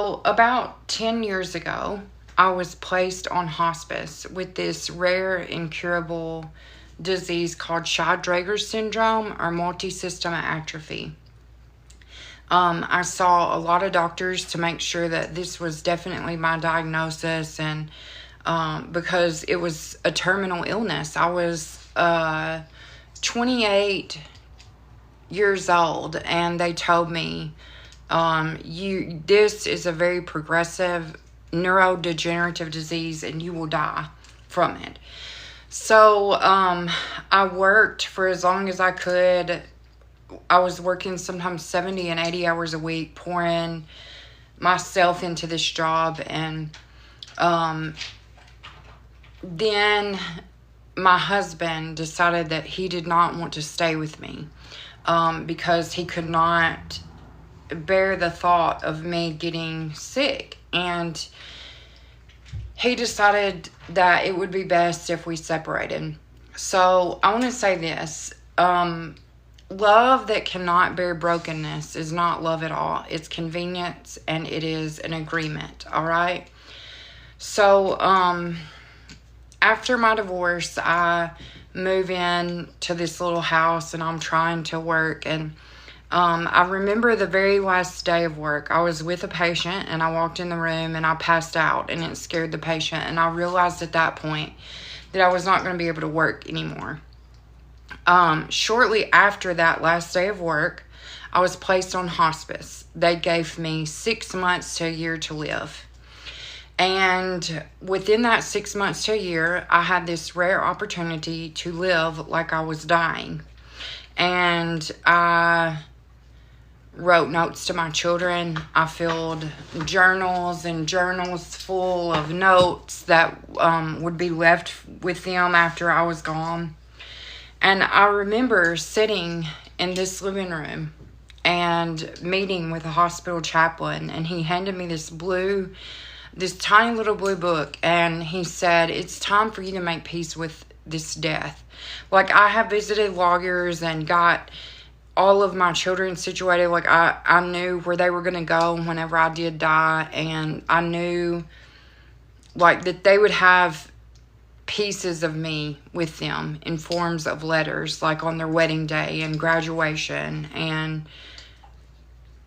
So about 10 years ago, I was placed on hospice with this rare incurable disease called Shy-Drager syndrome or multisystem atrophy. I saw a lot of doctors to make sure that this was definitely my diagnosis, and because it was a terminal illness. I was 28 years old, and they told me, this is a very progressive neurodegenerative disease, and you will die from it. So I worked for as long as I could. I was working sometimes 70 and 80 hours a week, pouring myself into this job. And then my husband decided that he did not want to stay with me because he could not bear the thought of me getting sick. And he decided that it would be best if we separated. So I want to say this. Love that cannot bear brokenness is not love at all. It's convenience, and it is an agreement, all right? So after my divorce, I move in to this little house, and I'm trying to work. And I remember the very last day of work, I was with a patient, and I walked in the room, and I passed out, and it scared the patient. And I realized at that point that I was not going to be able to work anymore. Shortly after that last day of work, I was placed on hospice. They gave me 6 months to a year to live. And within that 6 months to a year, I had this rare opportunity to live like I was dying. And I wrote notes to my children. I filled journals and journals full of notes that would be left with them after I was gone. And I remember sitting in this living room and meeting with a hospital chaplain, and he handed me this tiny little blue book, and he said, "It's time for you to make peace with this death." Like, I have visited lawyers and got all of my children situated. Like, I knew where they were going to go whenever I did die, and I knew, like, that they would have pieces of me with them in forms of letters, like on their wedding day and graduation. And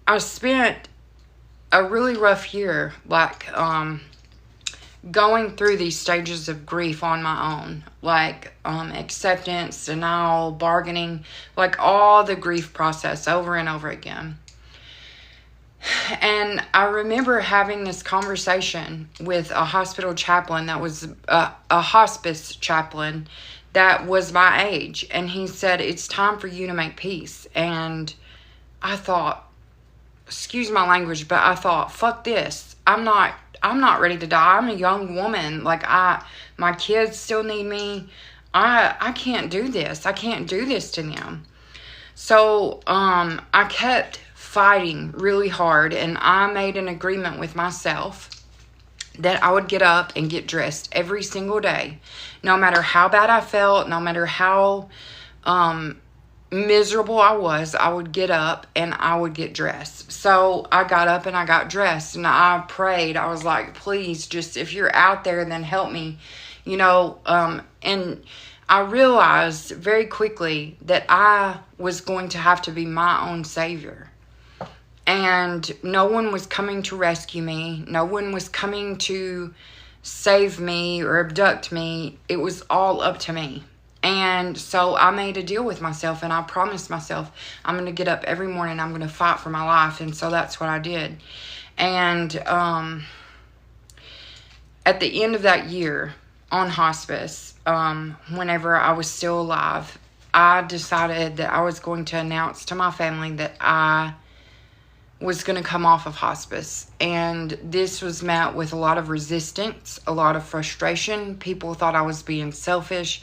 I spent a really rough year, like, going through these stages of grief on my own, like acceptance, denial, bargaining, like all the grief process over and over again. And I remember having this conversation with a hospital chaplain that was a hospice chaplain that was my age. And he said, "It's time for you to make peace." And I thought, excuse my language, but I thought, fuck this. I'm not ready to die. I'm a young woman. Like, my kids still need me. I can't do this. I can't do this to them. So I kept fighting really hard, and I made an agreement with myself that I would get up and get dressed every single day. No matter how bad I felt, no matter how miserable I was, I would get up and I would get dressed. So I got up and I got dressed, and I prayed. I was like, "Please, just, if you're out there, then help me," and I realized very quickly that I was going to have to be my own savior. And no one was coming to rescue me. No one was coming to save me or abduct me. It was all up to me. And so I made a deal with myself, and I promised myself, I'm going to get up every morning. I'm going to fight for my life. And so that's what I did. And at the end of that year on hospice, whenever I was still alive, I decided that I was going to announce to my family that I was going to come off of hospice. And this was met with a lot of resistance, a lot of frustration. People thought I was being selfish.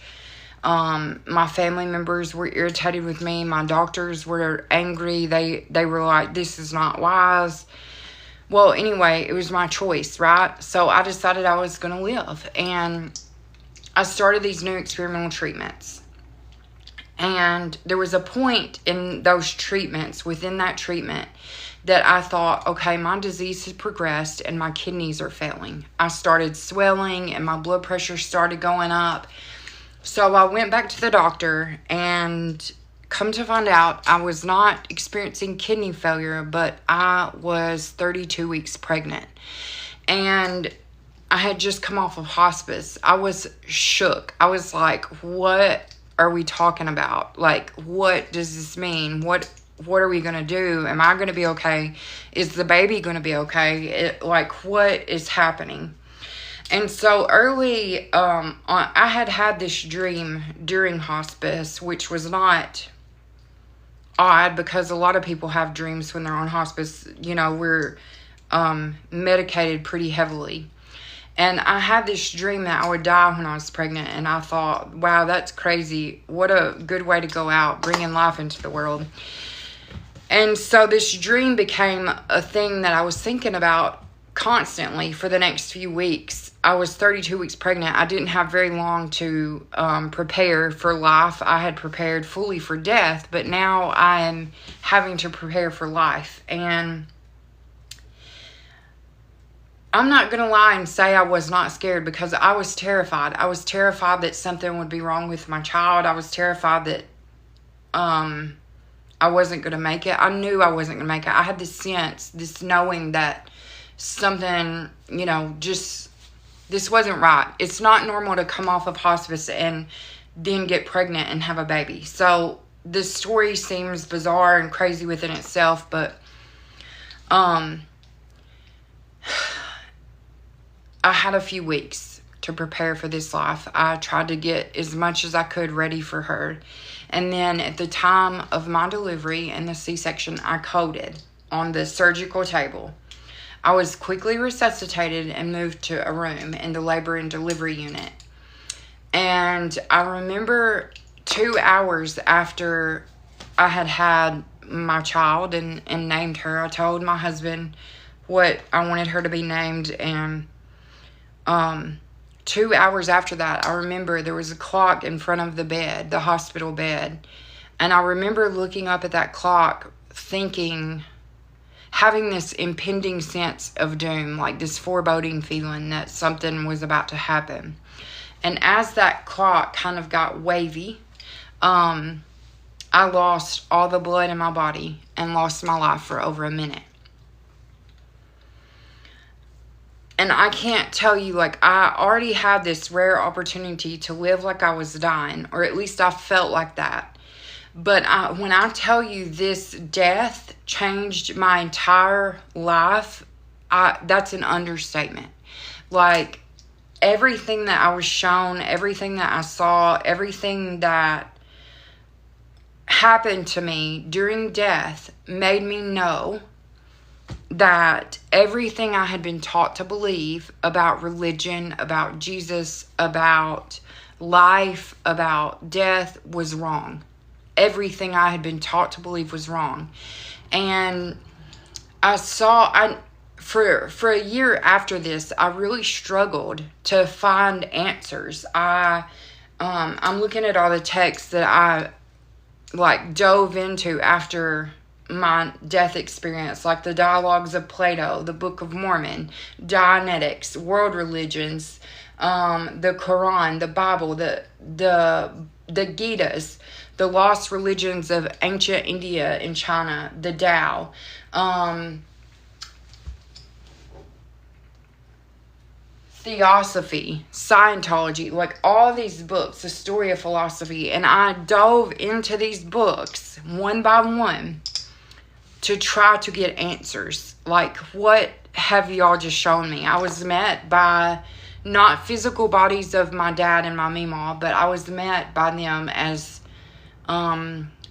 My family members were irritated with me. My doctors were angry. They were like, "This is not wise." Well, anyway, it was my choice, right? So I decided I was going to live. And I started these new experimental treatments. And there was a point in those treatments, within that treatment, that I thought, okay, my disease has progressed and my kidneys are failing. I started swelling and my blood pressure started going up. So I went back to the doctor, and come to find out, I was not experiencing kidney failure, but I was 32 weeks pregnant. And I had just come off of hospice. I was shook. I was like, what are we talking about? Like, what does this mean? What are we going to do? Am I going to be okay? Is the baby going to be okay? What is happening? And so early, I had this dream during hospice, which was not odd because a lot of people have dreams when they're on hospice. We're medicated pretty heavily. And I had this dream that I would die when I was pregnant. And I thought, wow, that's crazy. What a good way to go out, bringing life into the world. And so this dream became a thing that I was thinking about constantly for the next few weeks. I was 32 weeks pregnant. I didn't have very long to prepare for life. I had prepared fully for death, but now I am having to prepare for life. And I'm not going to lie and say I was not scared, because I was terrified. I was terrified that something would be wrong with my child. I was terrified that I wasn't going to make it. I knew I wasn't going to make it. I had this sense, this knowing that something, this wasn't right. It's not normal to come off of hospice and then get pregnant and have a baby. So this story seems bizarre and crazy within itself, but I had a few weeks to prepare for this life. I tried to get as much as I could ready for her. And then at the time of my delivery and the C-section, I coded on the surgical table. I was quickly resuscitated and moved to a room in the labor and delivery unit. And I remember 2 hours after I had my child and named her, I told my husband what I wanted her to be named. And 2 hours after that, I remember there was a clock in front of the bed, the hospital bed. And I remember looking up at that clock, having this impending sense of doom, like this foreboding feeling that something was about to happen. And as that clock kind of got wavy, I lost all the blood in my body and lost my life for over a minute. And I can't tell you, I already had this rare opportunity to live like I was dying, or at least I felt like that. But when I tell you this death changed my entire life, that's an understatement. Everything that I was shown, everything that I saw, everything that happened to me during death made me know that everything I had been taught to believe about religion, about Jesus, about life, about death was wrong. Everything I had been taught to believe was wrong. And for a year after this, I really struggled to find answers. I'm looking at all the texts that I dove into after my death experience, like the Dialogues of Plato, the Book of Mormon, Dianetics, world religions, the Quran, the Bible, the Gitas, the lost religions of ancient India and China, the Tao, Theosophy, Scientology, all these books, the story of philosophy. And I dove into these books one by one to try to get answers. What have y'all just shown me? I was met by not physical bodies of my dad and my meemaw, but I was met by them as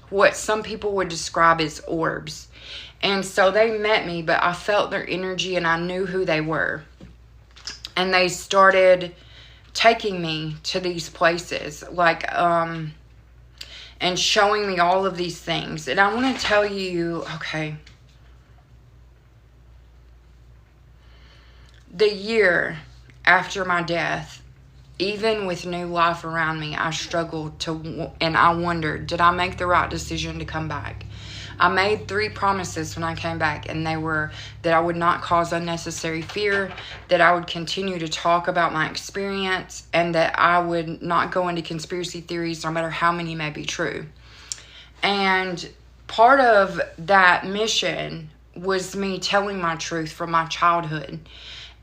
what some people would describe as orbs. And so they met me, but I felt their energy and I knew who they were. And they started taking me to these places, and showing me all of these things. And I want to tell you, okay, the year after my death, even with new life around me, I struggled and I wondered, did I make the right decision to come back? I made 3 promises when I came back, and they were that I would not cause unnecessary fear, that I would continue to talk about my experience, and that I would not go into conspiracy theories no matter how many may be true. And part of that mission was me telling my truth from my childhood.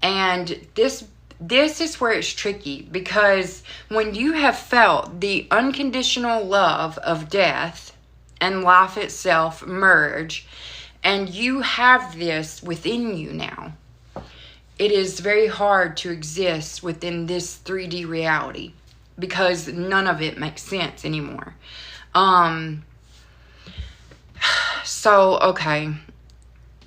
And this is where it's tricky, because when you have felt the unconditional love of death and life itself merge, and you have this within you now, it is very hard to exist within this 3D reality, because none of it makes sense anymore. So, okay,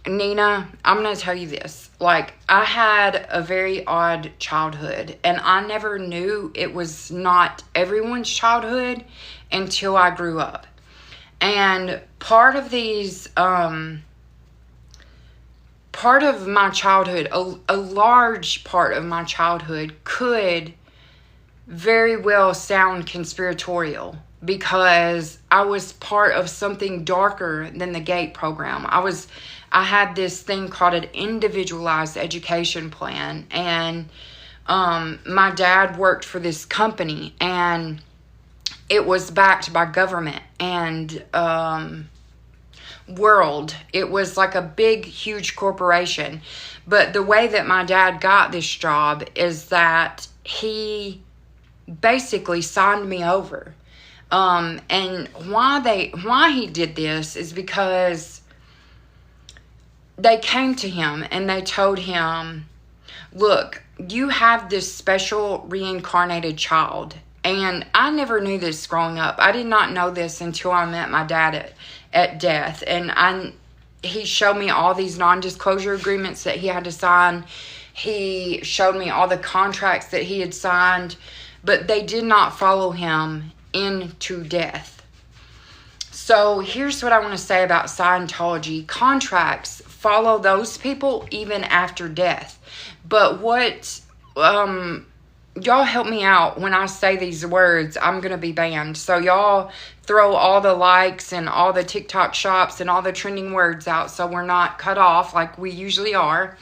Nina, I'm going to tell you this. Like, I had a very odd childhood, and I never knew it was not everyone's childhood until I grew up. And part of my childhood, a large part of my childhood could very well sound conspiratorial, because I was part of something darker than the GATE program. I had this thing called an individualized education plan, and my dad worked for this company, and it was backed by government and world. It was like a big, huge corporation. But the way that my dad got this job is that he basically signed me over. And why he did this is because they came to him and they told him, look, you have this special reincarnated child. And I never knew this growing up. I did not know this until I met my dad at death. And he showed me all these non-disclosure agreements that he had to sign. He showed me all the contracts that he had signed, but they did not follow him into death. So here's what I want to say about Scientology. Contracts follow those people even after death. But what, y'all help me out when I say these words. I'm going to be banned. So y'all throw all the likes and all the TikTok shops and all the trending words out so we're not cut off like we usually are.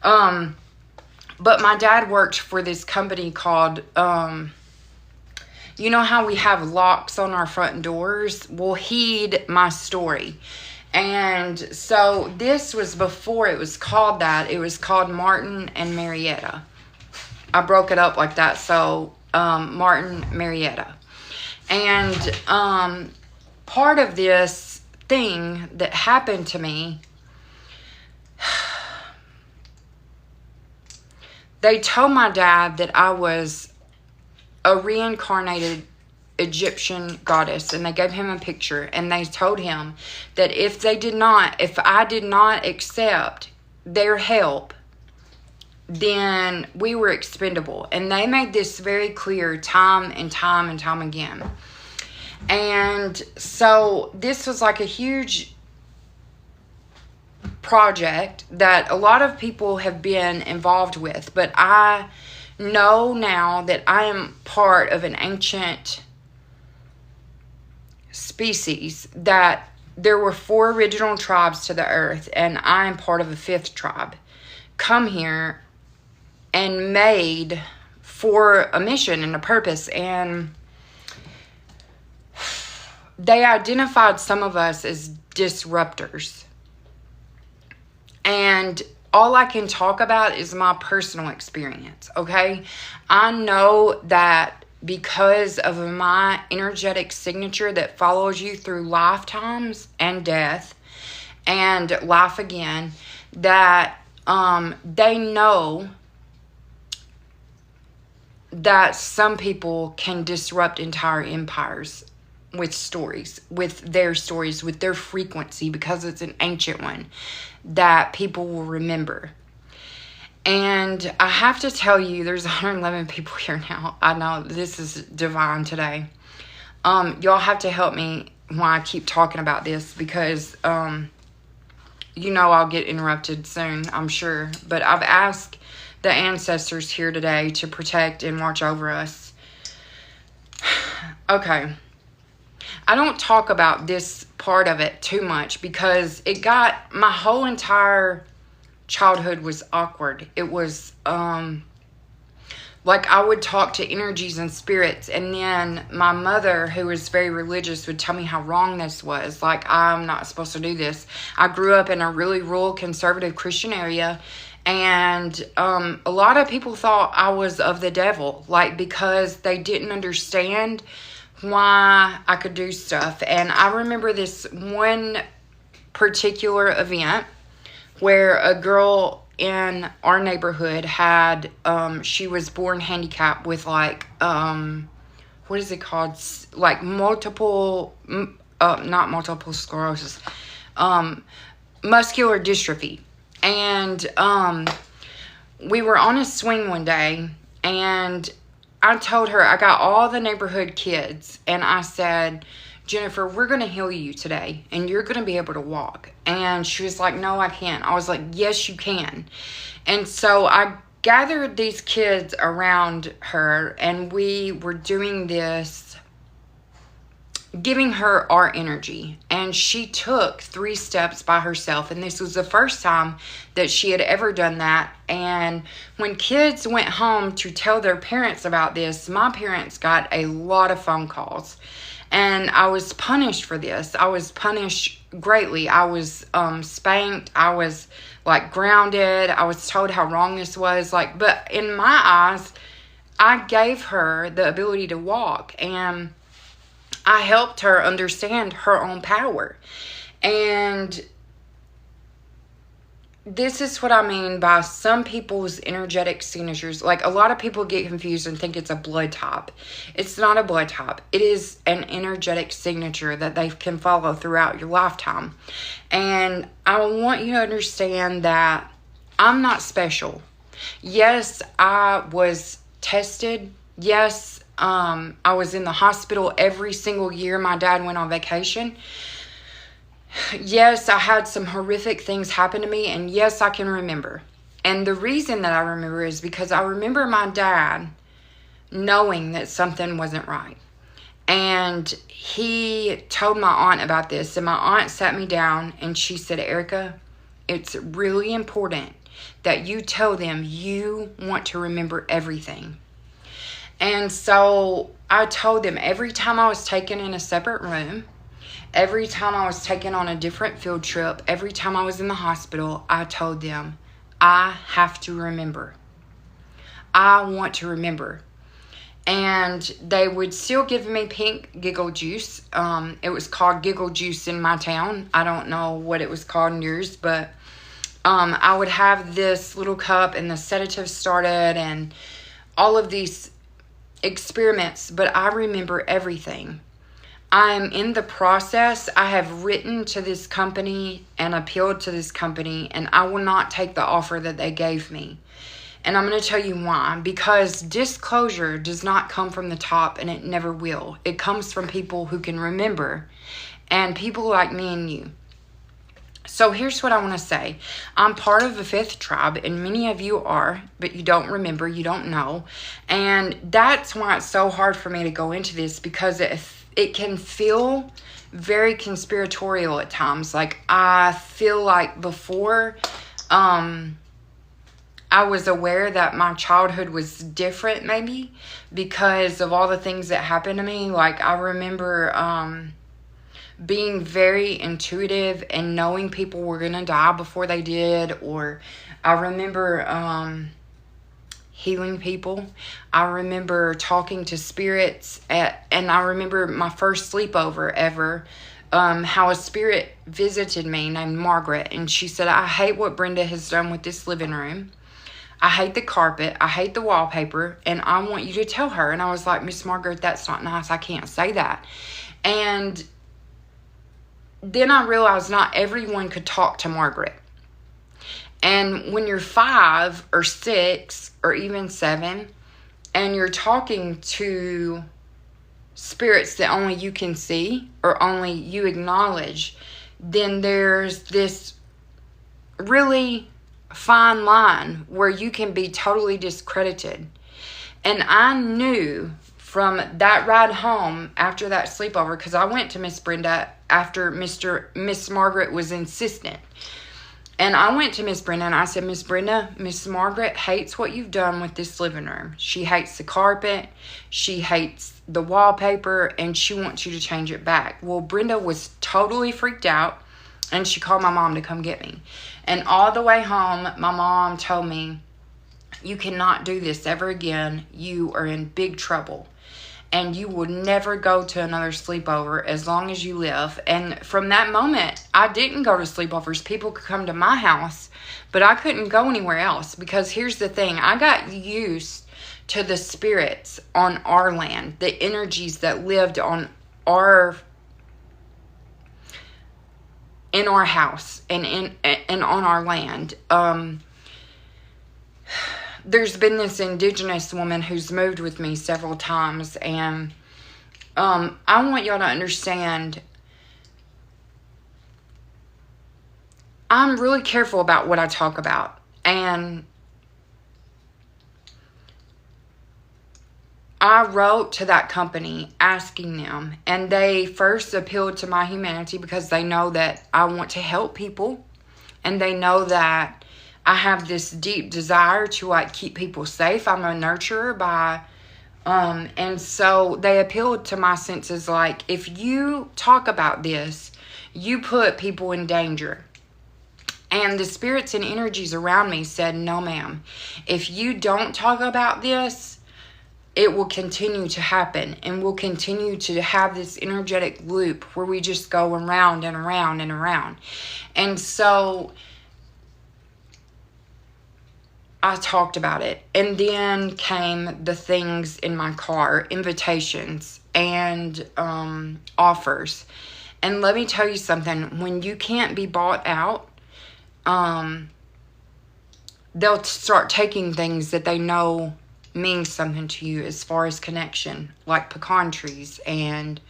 But my dad worked for this company called, you know how we have locks on our front doors? Well, heed my story. And so this was before it was called that. It was called Martin and Marietta. I broke it up like that. So, Martin, Marietta. And part of this thing that happened to me, they told my dad that I was a reincarnated Egyptian goddess, and they gave him a picture, and they told him that if I did not accept their help, then we were expendable. And they made this very clear time and time and time again. And so this was like a huge project that a lot of people have been involved with, but I know now that I am part of an ancient species, that there were 4 original tribes to the earth, and I am part of a 5th tribe come here and made for a mission and a purpose. And they identified some of us as disruptors. And all I can talk about is my personal experience, okay? I know that because of my energetic signature that follows you through lifetimes and death and life again, that they know that some people can disrupt entire empires with stories, with their frequency, because it's an ancient one that people will remember. And I have to tell you, there's 111 people here now. I know this is divine today. Y'all have to help me when I keep talking about this, because you know I'll get interrupted soon, I'm sure. But I've asked the ancestors here today to protect and watch over us. Okay. I don't talk about this part of it too much because my whole entire childhood was awkward. It was, like I would talk to energies and spirits, and then my mother, who was very religious, would tell me how wrong this was. Like, I'm not supposed to do this. I grew up in a really rural, conservative Christian area, and a lot of people thought I was of the devil, like, because they didn't understand why I could do stuff. And I remember this one particular event where a girl in our neighborhood had, she was born handicapped with, like, what is it called? Like not multiple sclerosis, muscular dystrophy. And we were on a swing one day, and I told her, I got all the neighborhood kids, and I said, Jennifer, we're going to heal you today, and you're going to be able to walk. And she was like, no, I can't. I was like, yes, you can. And so I gathered these kids around her, and we were doing this, giving her our energy. And she took 3 steps by herself, and this was the first time that she had ever done that. And when kids went home to tell their parents about this, my parents got a lot of phone calls. And I was punished for this. I was punished greatly. I was spanked. I was, like, grounded. I was told how wrong this was. Like, but in my eyes, I gave her the ability to walk. And I helped her understand her own power. And this is what I mean by some people's energetic signatures. Like, a lot of people get confused and think it's a blood type. It's not a blood type. It is an energetic signature that they can follow throughout your lifetime. And I want you to understand that I'm not special. Yes, I was tested. Yes, I was in the hospital every single year my dad went on vacation. Yes, I had some horrific things happen to me, and yes, I can remember. And the reason that I remember is because I remember my dad knowing that something wasn't right. And he told my aunt about this, and my aunt sat me down, and she said, Erica, it's really important that you tell them you want to remember everything. And so I told them every time I was taken in a separate room, every time I was taken on a different field trip, every time I was in the hospital, I told them, I have to remember. I want to remember. And they would still give me pink giggle juice. It was called giggle juice in my town. I don't know what it was called in yours, but I would have this little cup, and the sedative started, and all of these experiments, but I remember everything. I'm in the process. I have written to this company and appealed to this company, and I will not take the offer that they gave me. And I'm going to tell you why. Because disclosure does not come from the top, and it never will. It comes from people who can remember, and people like me and you. So here's what I want to say. I'm part of the 5th tribe, and many of you are, but you don't remember, you don't know. And that's why it's so hard for me to go into this, because it can feel very conspiratorial at times. Like, I feel like before I was aware that my childhood was different, maybe, because of all the things that happened to me. Like, I remember being very intuitive and knowing people were going to die before they did. Or I remember healing people. I remember talking to spirits, and I remember my first sleepover ever, how a spirit visited me named Margaret, and she said, I hate what Brenda has done with this living room. I hate the carpet. I hate the wallpaper, and I want you to tell her. And I was like, Miss Margaret, that's not nice. I can't say that. And then I realized not everyone could talk to Margaret. And when you're 5 or 6 or even 7, and you're talking to spirits that only you can see or only you acknowledge, then there's this really fine line where you can be totally discredited. And I knew from that ride home after that sleepover, because I went to Miss Brenda after Miss Margaret was insistent. And I went to Miss Brenda and I said, Miss Brenda, Miss Margaret hates what you've done with this living room. She hates the carpet. She hates the wallpaper. And she wants you to change it back. Well, Brenda was totally freaked out. And she called my mom to come get me. And all the way home, my mom told me, you cannot do this ever again. You are in big trouble. And you will never go to another sleepover as long as you live. And from that moment, I didn't go to sleepovers. People could come to my house, but I couldn't go anywhere else. Because here's the thing. I got used to the spirits on our land. The energies that lived in our house and on our land. There's been this indigenous woman who's moved with me several times, and I want y'all to understand, I'm really careful about what I talk about, and I wrote to that company asking them, and they first appealed to my humanity because they know that I want to help people, and they know that I have this deep desire to keep people safe. I'm a nurturer and so they appealed to my senses. If you talk about this, you put people in danger. And the spirits and energies around me said, no, ma'am. If you don't talk about this, it will continue to happen. And we'll continue to have this energetic loop where we just go around and around and around. And so I talked about it. And then came the things in my car, invitations and offers. And let me tell you something. When you can't be bought out, they'll start taking things that they know means something to you as far as connection, like pecan trees and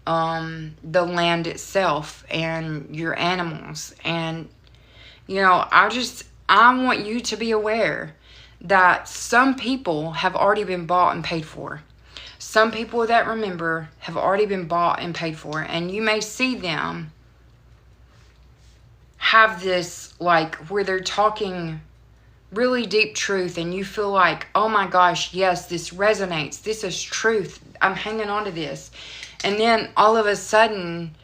the land itself and your animals. And, I want you to be aware that some people have already been bought and paid for. Some people that remember have already been bought and paid for. And you may see them have this, where they're talking really deep truth. And you feel like, oh my gosh, yes, this resonates. This is truth. I'm hanging on to this. And then all of a sudden,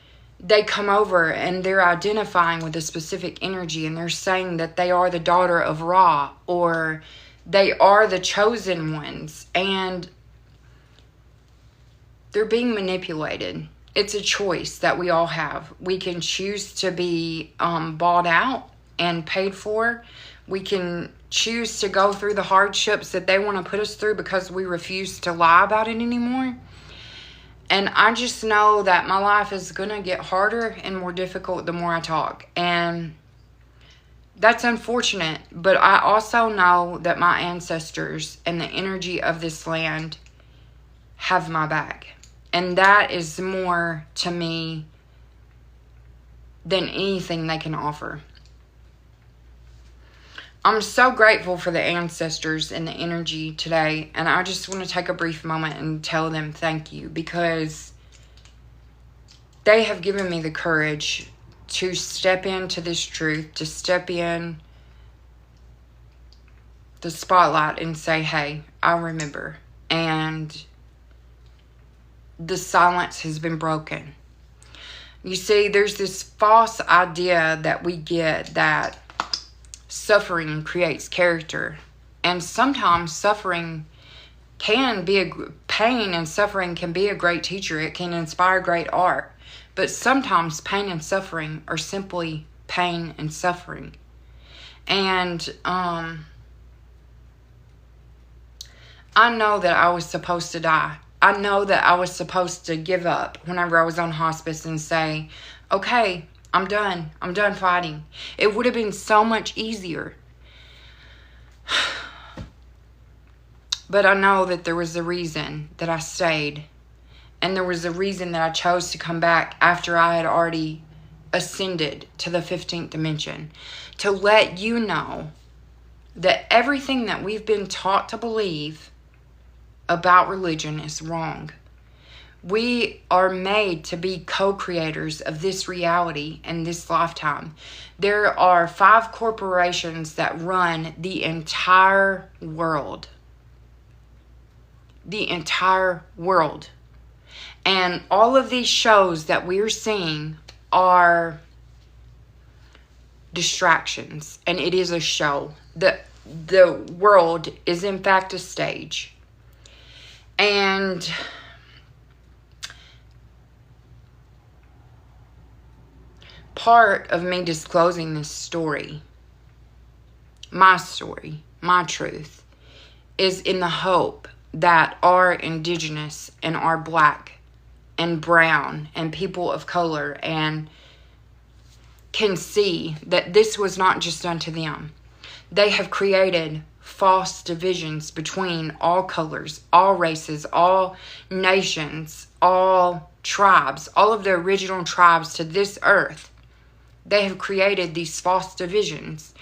they come over and they're identifying with a specific energy, and they're saying that they are the daughter of Ra, or they are the chosen ones, and they're being manipulated. It's a choice that we all have. We can choose to be bought out and paid for. We can choose to go through the hardships that they want to put us through because we refuse to lie about it anymore. And I just know that my life is going to get harder and more difficult the more I talk. And that's unfortunate. But I also know that my ancestors and the energy of this land have my back. And that is more to me than anything they can offer. I'm so grateful for the ancestors and the energy today. And I just want to take a brief moment and tell them thank you, because they have given me the courage to step into this truth, to step in the spotlight and say, hey, I remember. And the silence has been broken. You see, there's this false idea that we get that suffering creates character. And sometimes suffering can be pain and suffering can be a great teacher. It can inspire great art. But sometimes pain and suffering are simply pain and suffering. And I know that I was supposed to die. I know that I was supposed to give up whenever I was on hospice and say, okay, I'm done. I'm done fighting. It would have been so much easier. But I know that there was a reason that I stayed. And there was a reason that I chose to come back after I had already ascended to the 15th dimension. To let you know that everything that we've been taught to believe about religion is wrong. We are made to be co-creators of this reality in this lifetime. There are 5 corporations that run the entire world. The entire world. And all of these shows that we're seeing are distractions. And it is a show. The world is in fact a stage. And part of me disclosing this story, my truth, is in the hope that our indigenous and our black and brown and people of color and can see that this was not just done to them. They have created false divisions between all colors, all races, all nations, all tribes, all of the original tribes to this earth. They have created these false divisions.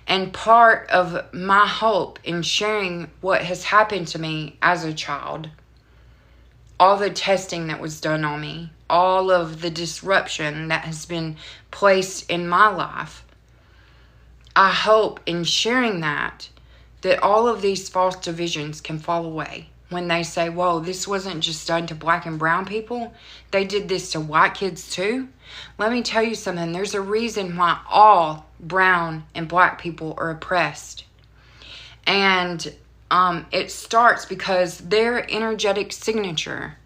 And part of my hope in sharing what has happened to me as a child, all the testing that was done on me, all of the disruption that has been placed in my life, I hope in sharing that all of these false divisions can fall away. When they say, whoa, this wasn't just done to black and brown people. They did this to white kids too. Let me tell you something. There's a reason why all brown and black people are oppressed. And it starts because their energetic signature,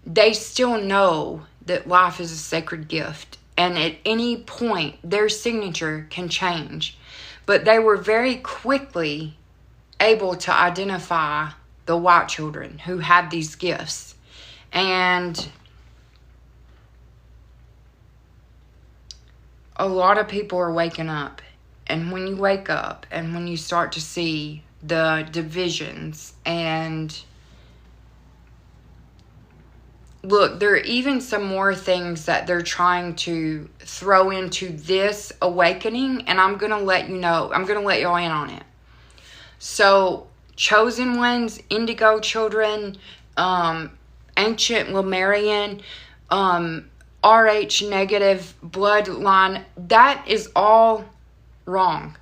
they still know that life is a sacred gift. And at any point, their signature can change. But they were very quickly able to identify the white children who had these gifts. And a lot of people are waking up. And when you wake up and when you start to see the divisions and look, there are even some more things that they're trying to throw into this awakening, and I'm going to let you know. I'm going to let y'all in on it. So, chosen ones, indigo children, ancient Lemurian, RH negative bloodline, that is all wrong.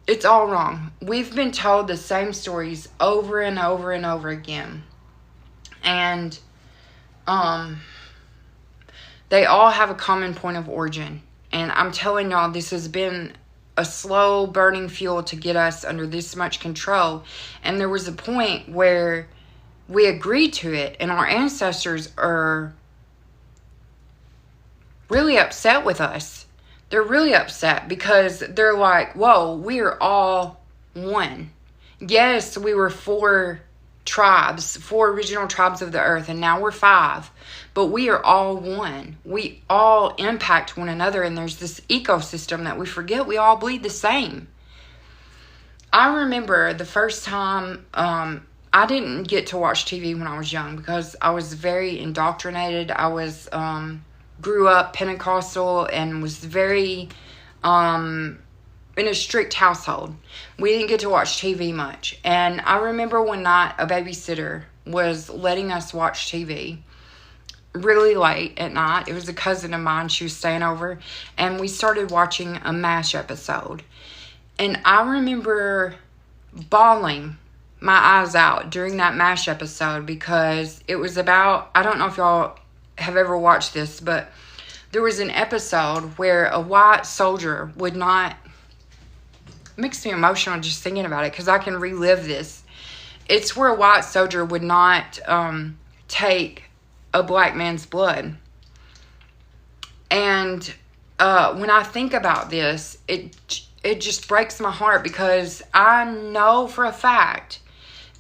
It's all wrong. We've been told the same stories over and over and over again. And they all have a common point of origin. And I'm telling y'all, this has been a slow burning fuel to get us under this much control. And there was a point where we agreed to it, and our ancestors are really upset with us. They're really upset because they're like, whoa, we are all one. Yes, we were 4 original tribes of the earth, and now we're 5, but we are all one. We all impact one another, and there's this ecosystem that we forget we all bleed the same. I remember the first time I didn't get to watch TV when I was young because I was very indoctrinated. I was grew up Pentecostal and was very in a strict household. We didn't get to watch TV much. And I remember one night a babysitter was letting us watch TV really late at night. It was a cousin of mine. She was staying over. And we started watching a MASH episode. And I remember bawling my eyes out during that MASH episode because it was about, I don't know if y'all have ever watched this, but there was an episode where a white soldier would not, it makes me emotional just thinking about it because I can relive this. It's where a white soldier would not take a black man's blood. And when I think about this, it just breaks my heart because I know for a fact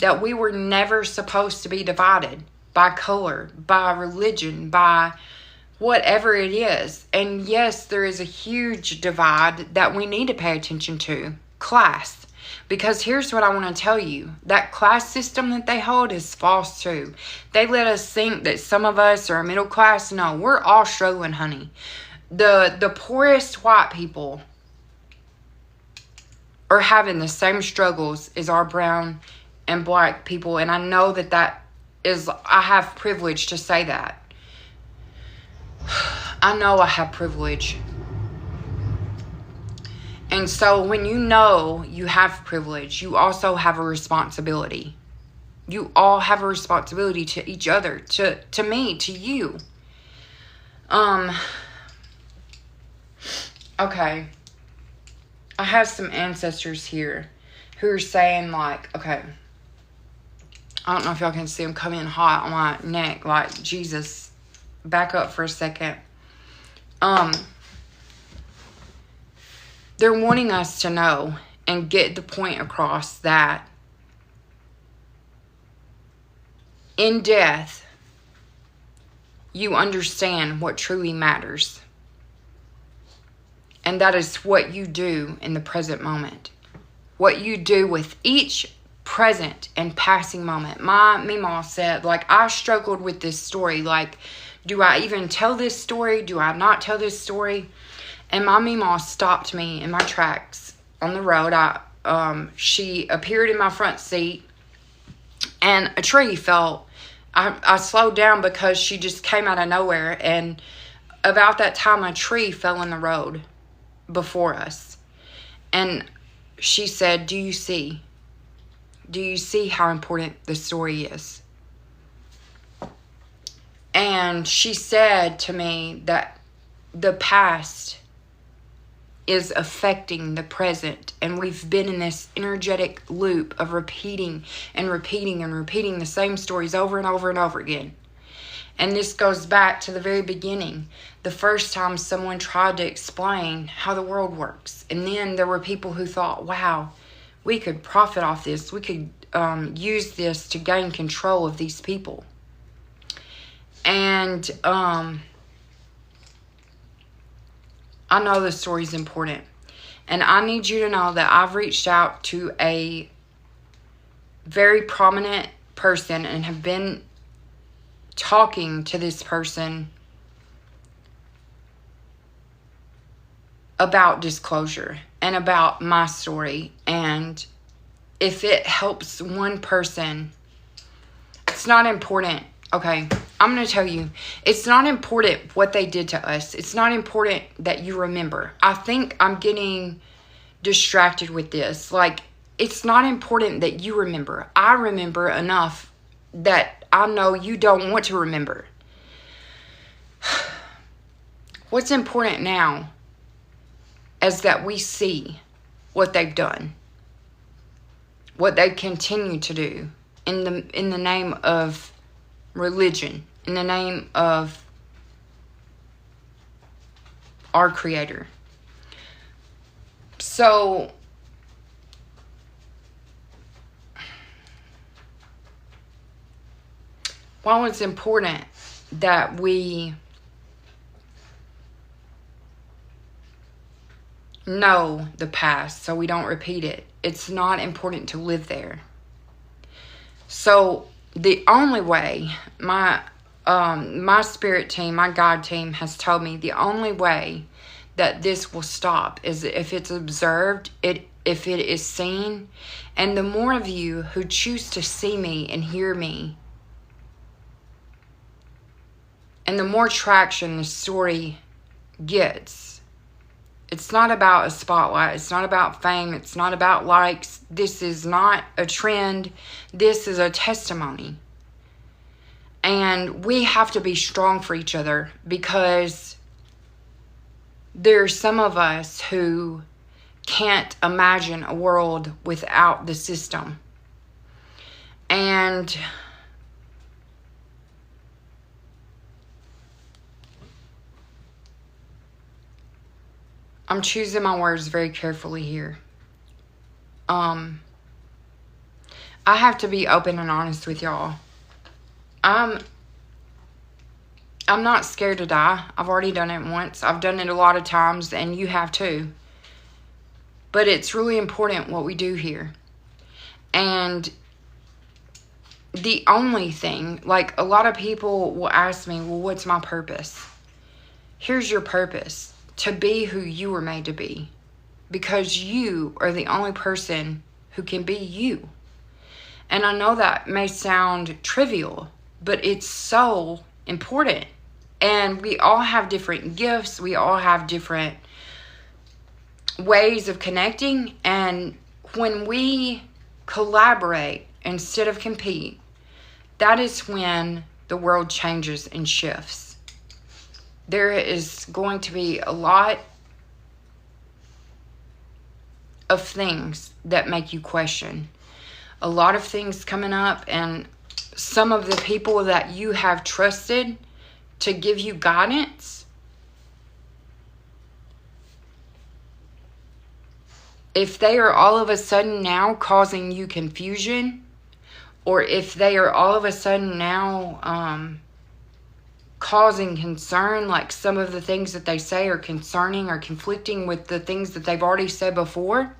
that we were never supposed to be divided by color, by religion, by whatever it is. And yes, there is a huge divide that we need to pay attention to. Class. Because here's what I want to tell you. That class system that they hold is false too. They let us think that some of us are middle class. No, we're all struggling, honey. The poorest white people are having the same struggles as our brown and black people. And I know that is, I have privilege to say that. I know I have privilege. And so when you know you have privilege, you also have a responsibility. You all have a responsibility to each other, to me, to you. Okay. I have some ancestors here who are saying, like, okay, I don't know if y'all can see them come in hot on my neck, like, Jesus, back up for a second. They're wanting us to know and get the point across that in death, you understand what truly matters. And that is what you do in the present moment. What you do with each present and passing moment. My Meemaw said, like, I struggled with this story. Like, do I even tell this story? Do I not tell this story? And my Meemaw stopped me in my tracks on the road. She appeared in my front seat, and a tree fell. I slowed down because she just came out of nowhere, and about that time a tree fell in the road before us. And she said, do you see how important the story is? And she said to me that the past is affecting the present, and we've been in this energetic loop of repeating and repeating and repeating the same stories over and over and over again. And this goes back to the very beginning, the first time someone tried to explain how the world works. And then there were people who thought, wow, we could profit off this. We could use this to gain control of these people. And I know this story is important. And I need you to know that I've reached out to a very prominent person and have been talking to this person about disclosure and about my story. And if it helps one person, it's not important. Okay, I'm going to tell you, it's not important what they did to us. It's not important that you remember. I think I'm getting distracted with this. Like, it's not important that you remember. I remember enough that I know you don't want to remember. What's important now is that we see what they've done, what they continue to do in the name of religion, in the name of our Creator. So while it's important that we know the past so we don't repeat it, it's not important to live there. So the only way, my spirit team, my God team has told me the only way that this will stop is if it's observed, if it is seen. And the more of you who choose to see me and hear me, and the more traction the story gets. It's not about a spotlight. It's not about fame. It's not about likes. This is not a trend. This is a testimony. And we have to be strong for each other, because there's some of us who can't imagine a world without the system. And I'm choosing my words very carefully here. I have to be open and honest with y'all. I'm not scared to die. I've already done it once. I've done it a lot of times, and you have too. But it's really important what we do here. And the only thing, like, a lot of people will ask me, well, what's my purpose? Here's your purpose. To be who you were made to be. because you are the only person who can be you. And I know that may sound trivial, but it's so important. And we all have different gifts. We all have different ways of connecting. And when we collaborate instead of compete, that is when the world changes and shifts. There is going to be a lot of things that make you question. A lot of things coming up, and some of the people that you have trusted to give you guidance, if they are all of a sudden now causing you confusion, or if they are all of a sudden now causing concern, like some of the things that they say are concerning or conflicting with the things that they've already said before,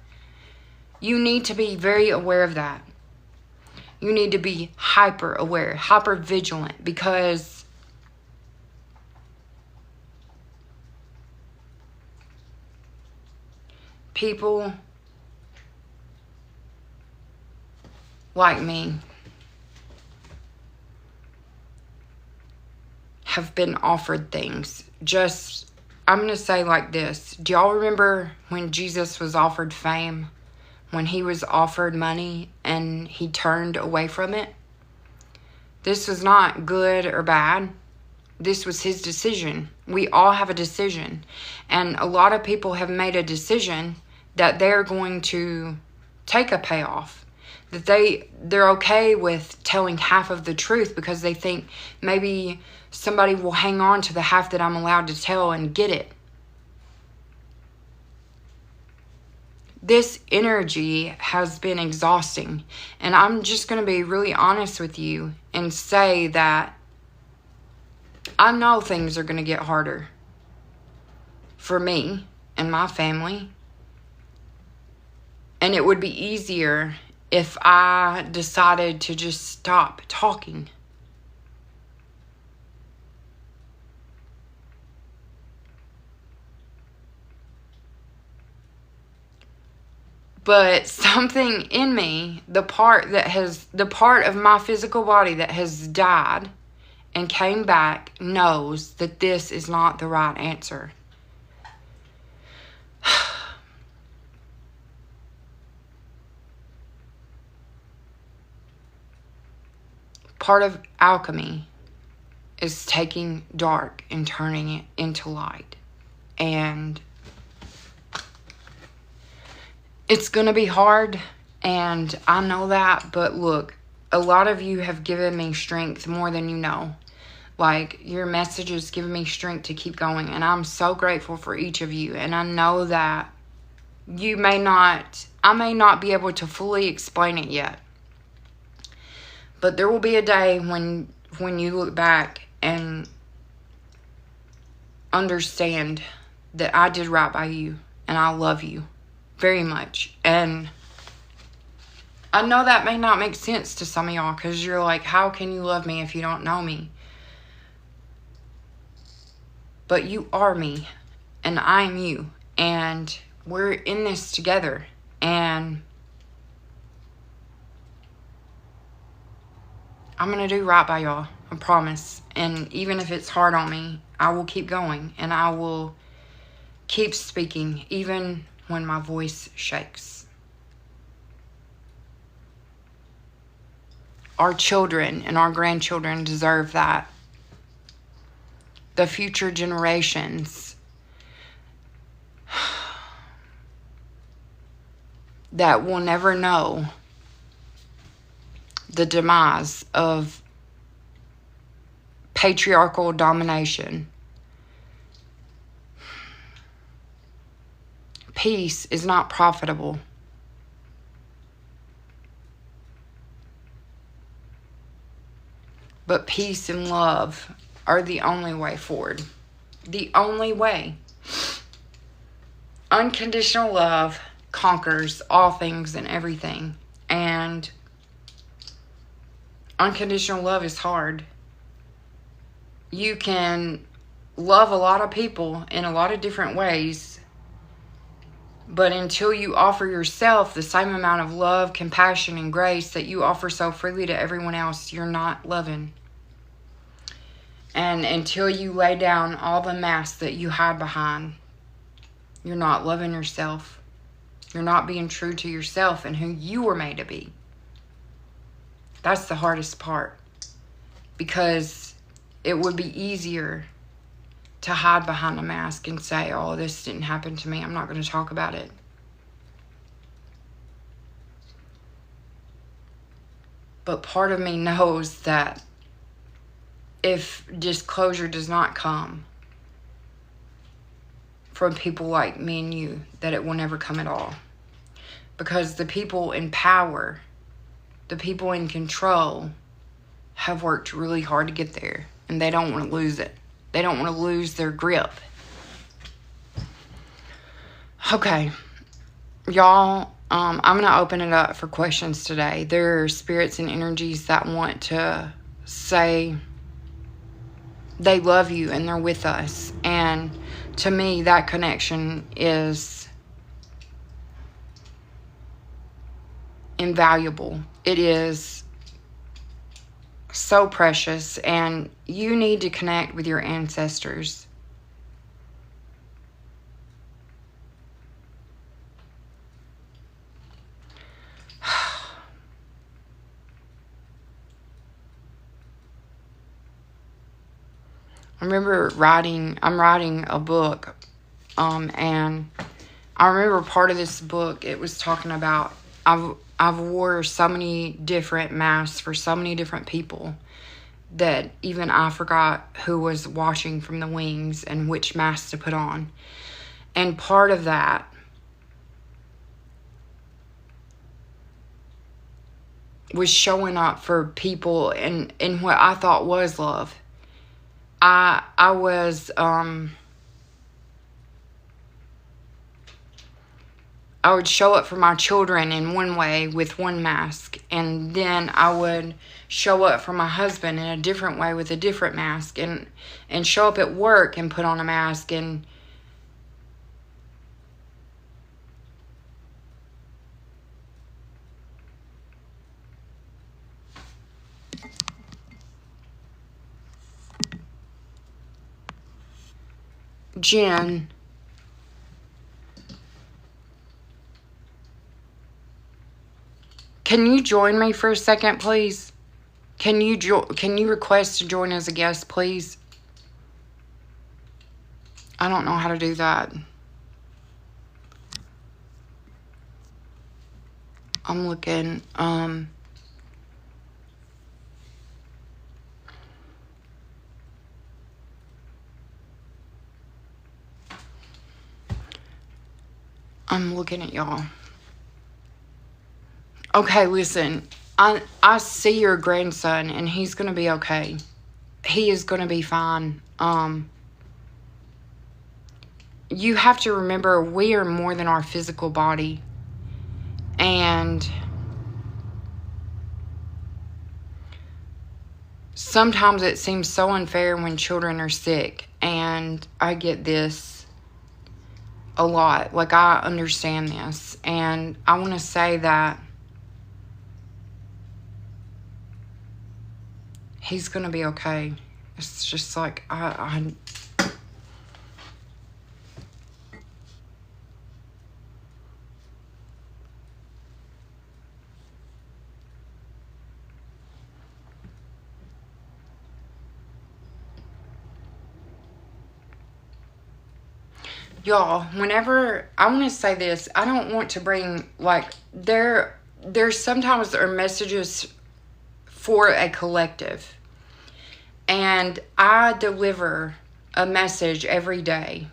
you need to be very aware of that. You need to be hyper aware, hyper vigilant, because people like me have been offered things. Just, I'm going to say like this. Do y'all remember when Jesus was offered fame? When he was offered money and he turned away from it? This was not good or bad. This was his decision. We all have a decision. And a lot of people have made a decision that they're going to take a payoff. That they're okay with telling half of the truth because they think maybe somebody will hang on to the half that I'm allowed to tell and get it. This energy has been exhausting. And I'm just going to be really honest with you and say that I know things are going to get harder for me and my family. And it would be easier if I decided to just stop talking. But something in me, the part of my physical body that has died and came back, knows that this is not the right answer. Part of alchemy is taking dark and turning it into light. And it's going to be hard, and I know that, but look, a lot of you have given me strength more than you know. Like, your messages give me strength to keep going, and I'm so grateful for each of you. And I know that I may not be able to fully explain it yet, but there will be a day when you look back and understand that I did right by you, and I love you very much. And I know that may not make sense to some of y'all, because you're like, how can you love me if you don't know me? But you are me, and I am you, and we're in this together. And I'm going to do right by y'all, I promise. And even if it's hard on me, I will keep going, and I will keep speaking, even when my voice shakes. Our children and our grandchildren deserve that. The future generations that will never know the demise of patriarchal domination. Peace is not profitable. But peace and love are the only way forward. The only way. Unconditional love conquers all things and everything. And unconditional love is hard. You can love a lot of people in a lot of different ways, But until you offer yourself the same amount of love, compassion, and grace that you offer so freely to everyone else, you're not loving. And until you lay down all the masks that you hide behind, you're not loving yourself. You're not being true to yourself and who you were made to be. That's the hardest part. Because it would be easier to hide behind a mask and say, oh, this didn't happen to me, I'm not going to talk about it. But part of me knows that if disclosure does not come from people like me and you, that it will never come at all. Because the people in power, the people in control, have worked really hard to get there. And they don't want to lose it. They don't want to lose their grip. Okay. Y'all, I'm going to open it up for questions today. There are spirits and energies that want to say they love you and they're with us. And to me, that connection is invaluable. It is so precious, and you need to connect with your ancestors. I remember I'm writing a book, and I remember part of this book, it was talking about, I've wore so many different masks for so many different people that even I forgot who was watching from the wings and which mask to put on. And part of that was showing up for people in what I thought was love. I was I would show up for my children in one way with one mask, and then I would show up for my husband in a different way with a different mask, and show up at work and put on a mask. And Jen, can you join me for a second, please? Can you request to join as a guest, please? I don't know how to do that. I'm looking. I'm looking at y'all. Okay, listen. I see your grandson, and he's going to be okay. He is going to be fine. You have to remember, we are more than our physical body. And sometimes it seems so unfair when children are sick. And I get this a lot. Like, I understand this. And I want to say that he's going to be okay. It's just like, y'all, whenever, I want to say this, I don't want to bring, like, there's sometimes there are messages for a collective. And I deliver a message every day.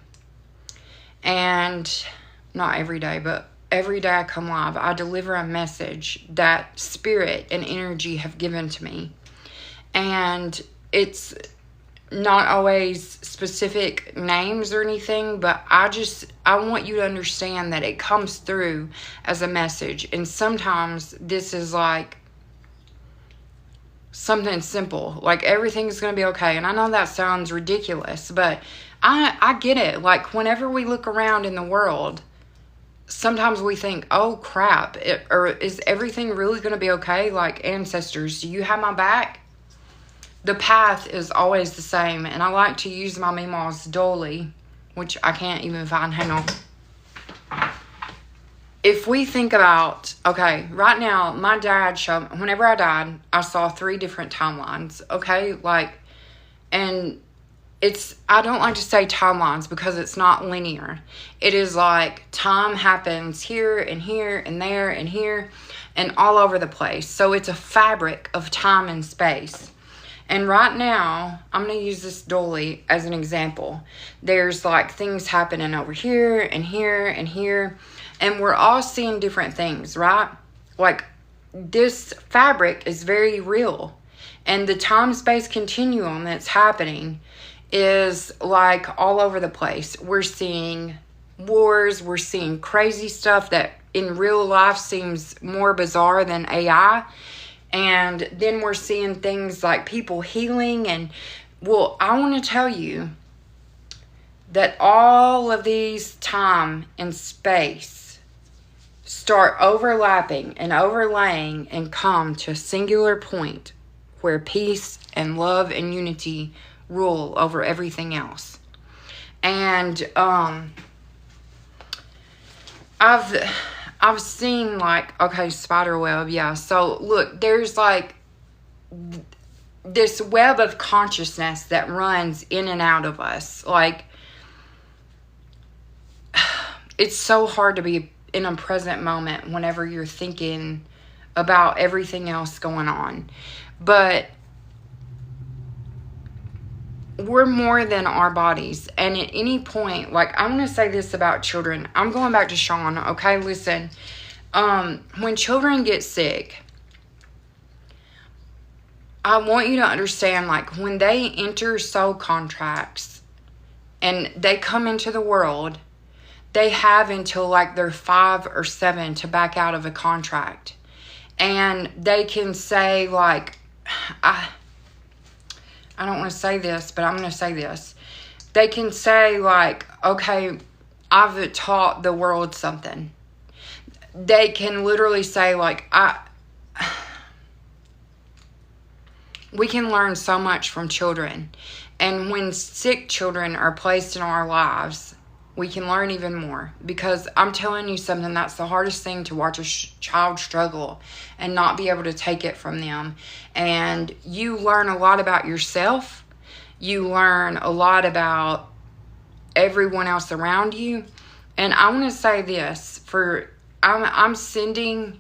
And not every day, but every day I come live, I deliver a message that spirit and energy have given to me. And it's not always specific names or anything, but I want you to understand that it comes through as a message. And sometimes this is like something simple, like everything's going to be okay. And I know that sounds ridiculous, but I get it. Like, whenever we look around in the world, sometimes we think, oh crap, or is everything really going to be okay? Like, ancestors, do you have my back? The path is always the same. And I like to use my Meemaw's dolly, which I can't even find. Hang on. If we think about, okay, right now, my dad showed, whenever I died, I saw 3 different timelines, okay? Like, and I don't like to say timelines because it's not linear. It is like time happens here and here and there and here and all over the place. So it's a fabric of time and space. And right now, I'm going to use this dolly as an example. There's like things happening over here and here and here. And we're all seeing different things, right? Like, this fabric is very real. And the time-space continuum that's happening is like all over the place. We're seeing wars. We're seeing crazy stuff that in real life seems more bizarre than AI. And then we're seeing things like people healing. And, well, I want to tell you that all of these time and space start overlapping and overlaying and come to a singular point where peace and love and unity rule over everything else. And I've seen, like, okay, spider web, yeah. So look, there's like this web of consciousness that runs in and out of us. Like, it's so hard to be in a present moment whenever you're thinking about everything else going on. But we're more than our bodies. And at any point, like, I'm going to say this about children. I'm going back to Sean, okay? Listen, when children get sick, I want you to understand, like, when they enter soul contracts and they come into the world, they have until like they're 5 or 7 to back out of a contract. And they can say, like, I don't want to say this, but I'm going to say this. They can say, like, okay, I've taught the world something. They can literally say, like, we can learn so much from children. And when sick children are placed in our lives, we can learn even more. Because I'm telling you something, that's the hardest thing, to watch a child struggle and not be able to take it from them. And you learn a lot about yourself. You learn a lot about everyone else around you. And I want to say this, I'm sending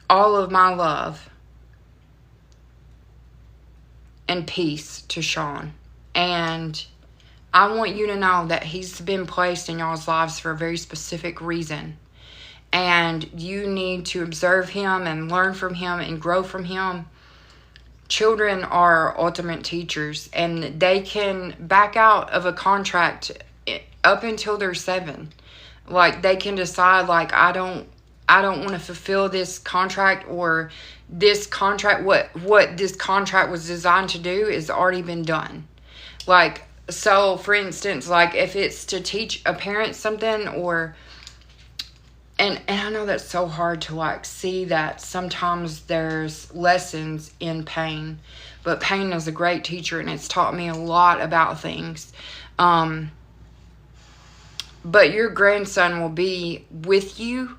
all of my love and peace to Sean. And I want you to know that he's been placed in y'all's lives for a very specific reason. And you need to observe him and learn from him and grow from him. Children are ultimate teachers, and they can back out of a contract up until they're 7. Like, they can decide, like, I don't want to fulfill this contract, or this contract, what this contract was designed to do is already been done. Like, so for instance, like, if it's to teach a parent something, or and I know that's so hard to, like, see that sometimes there's lessons in pain, but pain is a great teacher, and it's taught me a lot about things. But your grandson will be with you,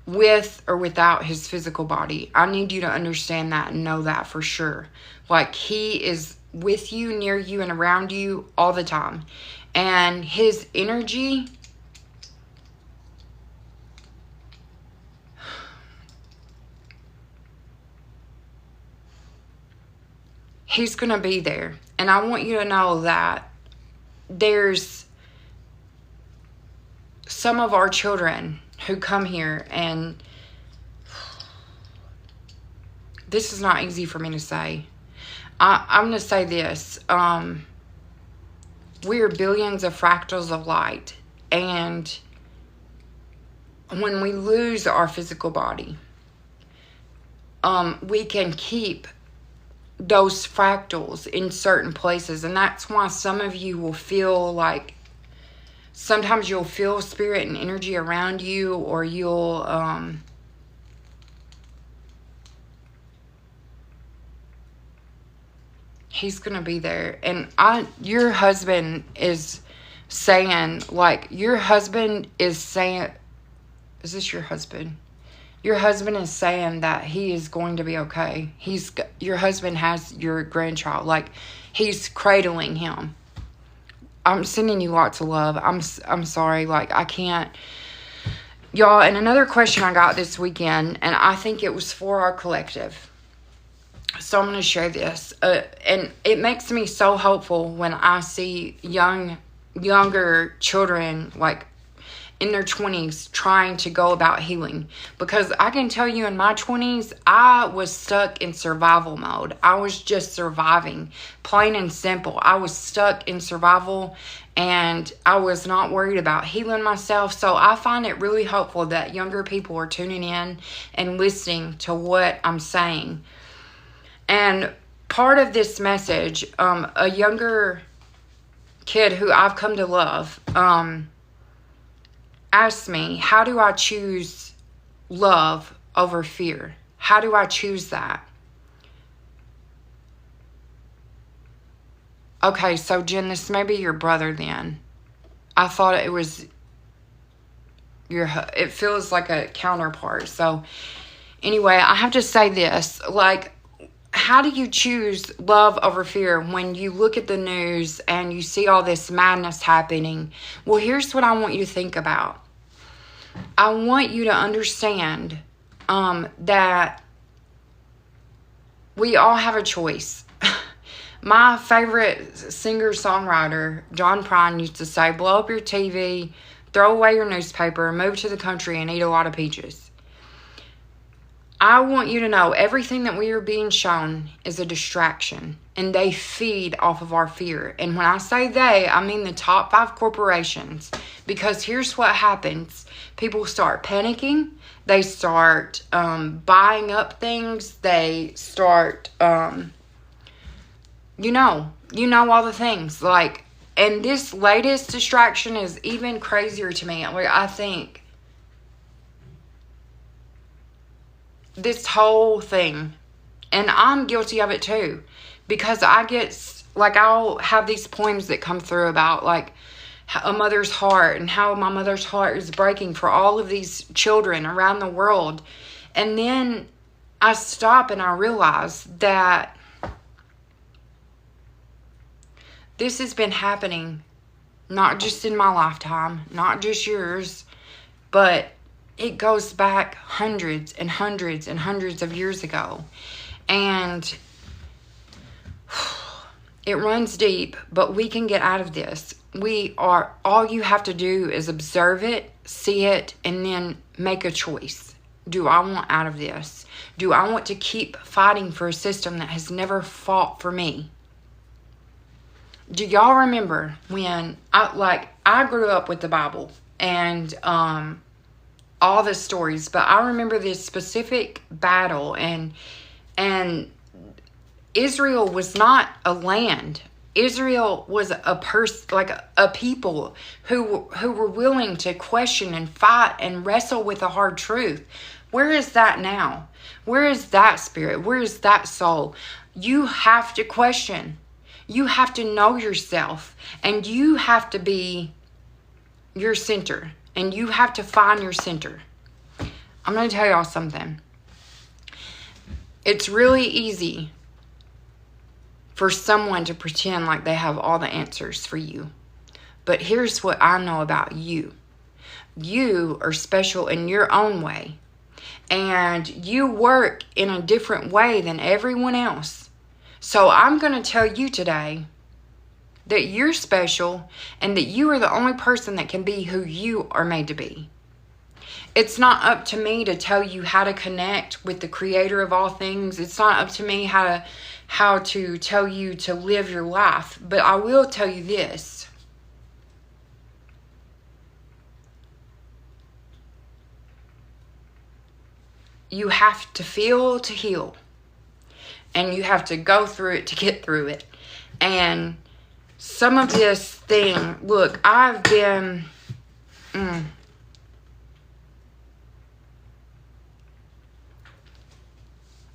with or without his physical body. I need you to understand that and know that for sure. Like, he is with you, near you, and around you all the time. And his energy, he's going to be there. And I want you to know that there's some of our children who come here, and this is not easy for me to say. I'm going to say this. We are billions of fractals of light. And when we lose our physical body, we can keep those fractals in certain places. And that's why some of you will feel like, sometimes you'll feel spirit and energy around you, or you'll, he's gonna be there. And your husband is saying, like, your husband is saying, is this your husband? Your husband is saying that he is going to be okay. Your husband has your grandchild. Like, he's cradling him. I'm sending you lots of love. I'm sorry. Like, I can't. Y'all, and another question I got this weekend, and I think it was for our collective. So I'm going to share this. And it makes me so hopeful when I see younger children, like, in their 20s trying to go about healing. Because I can tell you, in my 20s, I was stuck in survival mode. I was just surviving, plain and simple. I was stuck in survival, and I was not worried about healing myself. So I find it really hopeful that younger people are tuning in and listening to what I'm saying. And part of this message, a younger kid who I've come to love, asked me, how do I choose love over fear? How do I choose that? Okay, so Jen, this may be your brother then. I thought it was it feels like a counterpart. So anyway, I have to say this, like, how do you choose love over fear when you look at the news and you see all this madness happening? Well, here's what I want you to think about. I want you to understand that we all have a choice. My favorite singer-songwriter, John Prine, used to say, blow up your TV, throw away your newspaper, move to the country, and eat a lot of peaches. I want you to know everything that we are being shown is a distraction, and they feed off of our fear. And when I say they, I mean the top 5 corporations, because here's what happens. People start panicking. They start buying up things. They start, you know all the things. Like, and this latest distraction is even crazier to me. Like, I think this whole thing, and I'm guilty of it too, because I get, like, I'll have these poems that come through about, like, a mother's heart and how my mother's heart is breaking for all of these children around the world. And then I stop and I realize that this has been happening not just in my lifetime, not just yours, but it goes back hundreds and hundreds and hundreds of years ago. And it runs deep, but we can get out of this. All you have to do is observe it, see it, and then make a choice. Do I want out of this? Do I want to keep fighting for a system that has never fought for me? Do y'all remember when I grew up with the Bible and all the stories, but I remember this specific battle, and Israel was not a land. Israel was a person, like a people who were willing to question and fight and wrestle with a hard truth. Where is that now? Where is that spirit? Where is that soul? You have to question. You have to know yourself, and you have to be your center, and you have to find your center. I'm going to tell y'all something. It's really easy for someone to pretend like they have all the answers for you. But here's what I know about you. You are special in your own way. And you work in a different way than everyone else. So I'm going to tell you today that you're special and that you are the only person that can be who you are made to be. It's not up to me to tell you how to connect with the creator of all things. It's not up to me how to tell you to live your life. But I will tell you this. You have to feel to heal. and you have to go through it to get through it. And some of this thing, look, I've been...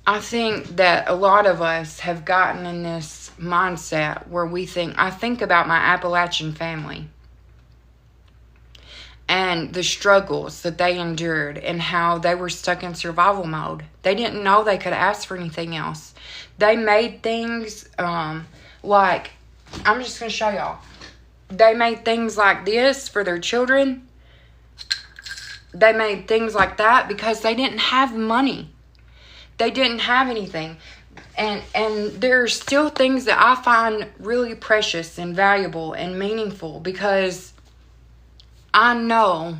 I think that a lot of us have gotten in this mindset where we think, I think about my Appalachian family and the struggles that they endured and how they were stuck in survival mode. They didn't know they could ask for anything else. They made things like, I'm just going to show y'all. They made things like this for their children. They made things like that because they didn't have money. They didn't have anything. And there's still things that I find really precious and valuable and meaningful because I know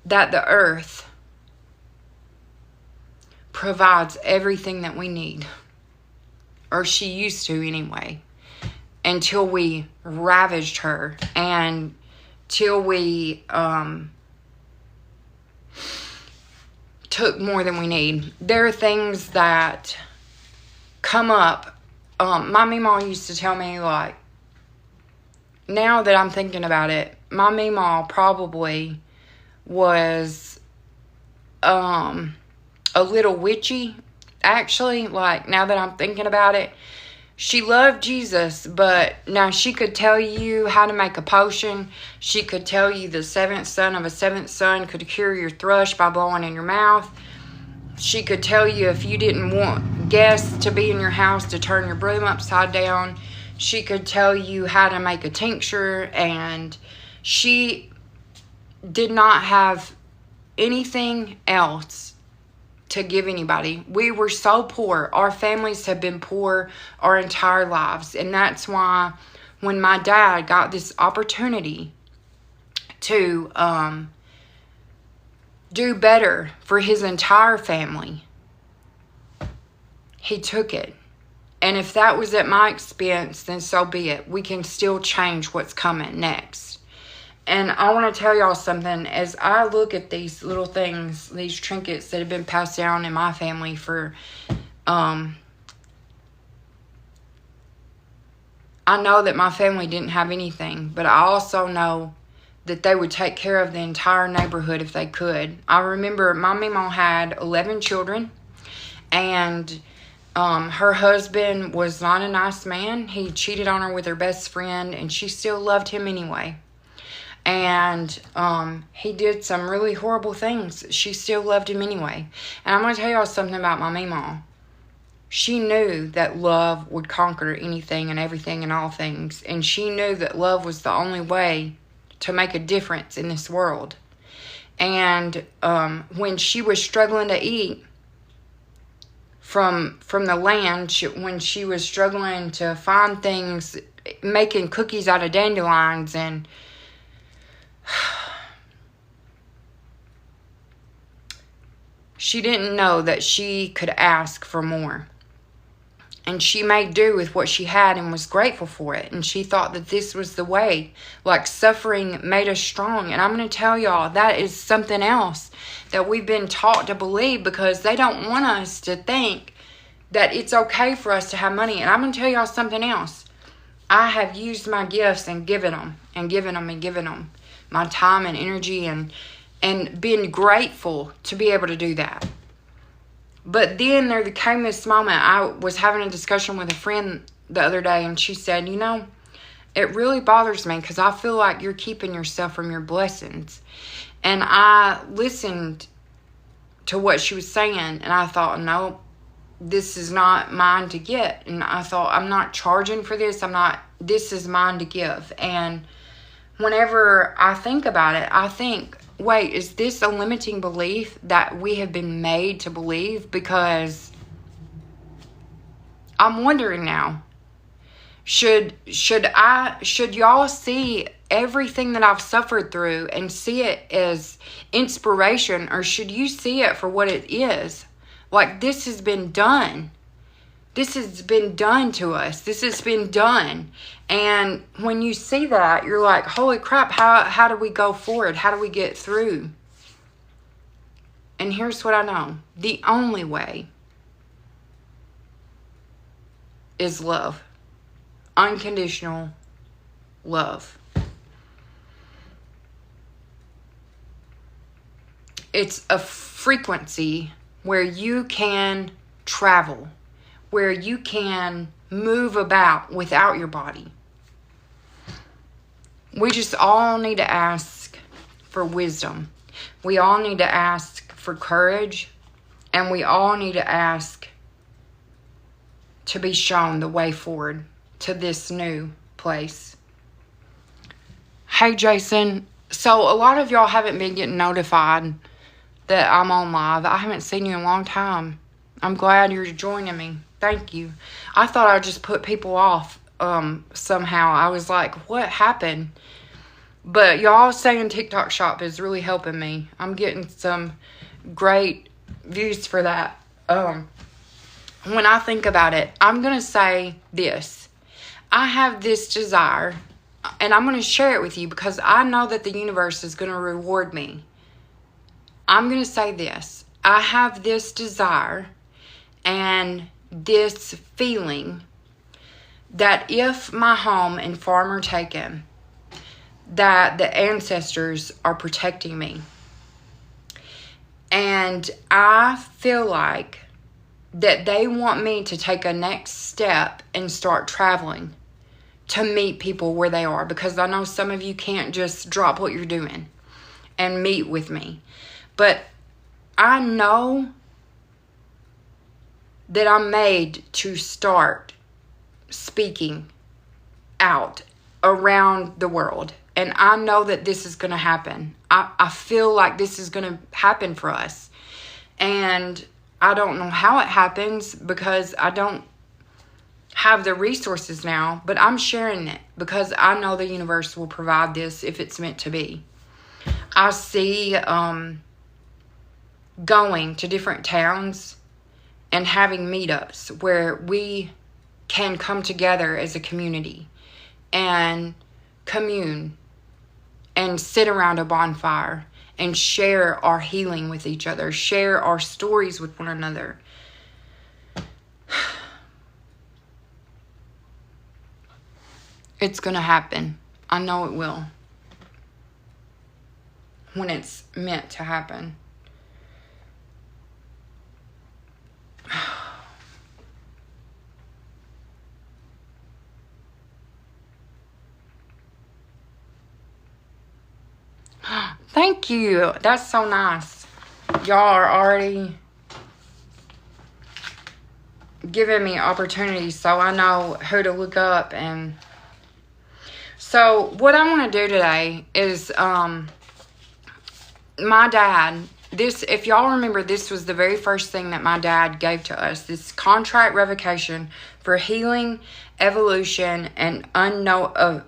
that the earth provides everything that we need. Or she used to anyway. Until we ravaged her. And till we... took more than we need. There are things that come up. My meemaw used to tell me, like, now that I'm thinking about it, my meemaw probably was a little witchy, actually. Like, now that I'm thinking about it, she loved Jesus, but now she could tell you how to make a potion. She could tell you the seventh son of a seventh son could cure your thrush by blowing in your mouth. She could tell you if you didn't want guests to be in your house to turn your broom upside down. She could tell you how to make a tincture, and she did not have anything else to give anybody. We were so poor. Our families have been poor our entire lives. And that's why when my dad got this opportunity to do better for his entire family, he took it. And if that was at my expense, then so be it. We can still change what's coming next. And I want to tell y'all something. As I look at these little things, these trinkets that have been passed down in my family for, I know that my family didn't have anything, but I also know that they would take care of the entire neighborhood if they could. I remember my meemaw had 11 children, and her husband was not a nice man. He cheated on her with her best friend, and she still loved him anyway. And he did some really horrible things. She still loved him anyway. And I'm going to tell y'all something about my meemaw. She knew that love would conquer anything and everything and all things. And she knew that love was the only way to make a difference in this world. And when she was struggling to eat from the land, when she was struggling to find things, making cookies out of dandelions, and she didn't know that she could ask for more. And she made do with what she had and was grateful for it. And she thought that this was the way. Like, suffering made us strong. And I'm going to tell y'all, that is something else that we've been taught to believe, because they don't want us to think that it's okay for us to have money. And I'm going to tell y'all something else. I have used my gifts and given them and given them and given them. My time and energy, and been grateful to be able to do that. But then there came this moment. I was having a discussion with a friend the other day, and she said, you know, it really bothers me because I feel like you're keeping yourself from your blessings. And I listened to what she was saying, and I thought, no, this is not mine to get. And I thought, I'm not charging for this. This is mine to give. And whenever I think about it, I think, wait, is this a limiting belief that we have been made to believe? Because I'm wondering now, should y'all see everything that I've suffered through and see it as inspiration, or should you see it for what it is? Like, this has been done. This has been done to us. This has been done. And when you see that, you're like, holy crap, how do we go forward? How do we get through? And here's what I know. The only way is love. Unconditional love. It's a frequency where you can travel, where you can move about without your body. We just all need to ask for wisdom. We all need to ask for courage. And we all need to ask to be shown the way forward to this new place. Hey, Jason. So a lot of y'all haven't been getting notified that I'm on live. I haven't seen you in a long time. I'm glad you're joining me. Thank you. I thought I just put people off somehow. I was like, what happened? But y'all saying TikTok shop is really helping me. I'm getting some great views for that. When I think about it, I'm going to say this. I have this desire, and I'm going to share it with you because I know that the universe is going to reward me. I'm going to say this. I have this desire and this feeling that if my home and farm are taken, that the ancestors are protecting me. And I feel like that they want me to take a next step and start traveling to meet people where they are. Because I know some of you can't just drop what you're doing and meet with me. But I know that I'm made to start speaking out around the world. And I know that this is going to happen. I feel like this is going to happen for us. And I don't know how it happens because I don't have the resources now. But I'm sharing it because I know the universe will provide this if it's meant to be. I see going to different towns and having meetups where we can come together as a community and commune and sit around a bonfire and share our healing with each other, share our stories with one another. It's going to happen. I know it will. When it's meant to happen. Thank you. That's so nice. Y'all are already giving me opportunities so I know who to look up. And so what I want to do today is my dad, this, if y'all remember, this was the very first thing that my dad gave to us, this contract revocation for healing, evolution, and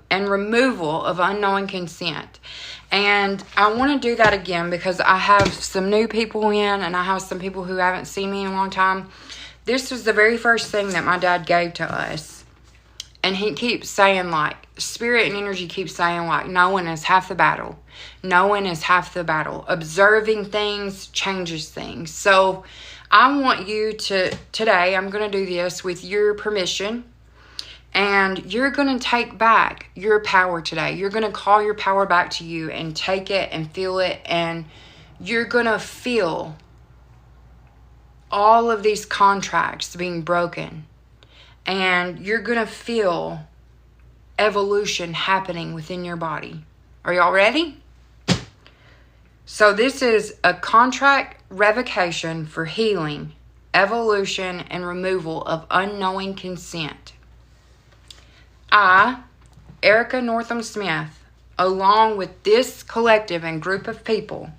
removal of unknowing consent. And I want to do that again because I have some new people in and I have some people who haven't seen me in a long time. This was the very first thing that my dad gave to us. And he keeps saying, like, spirit and energy keeps saying, like, knowing is half the battle. Knowing is half the battle. Observing things changes things. So I want you to, today, I'm going to do this with your permission. And you're going to take back your power today. You're going to call your power back to you and take it and feel it. And you're going to feel all of these contracts being broken. And you're going to feel evolution happening within your body. Are y'all ready? So this is a contract revocation for healing, evolution, and removal of unknowing consent. I, Erica Northam-Smith, along with this collective and group of people,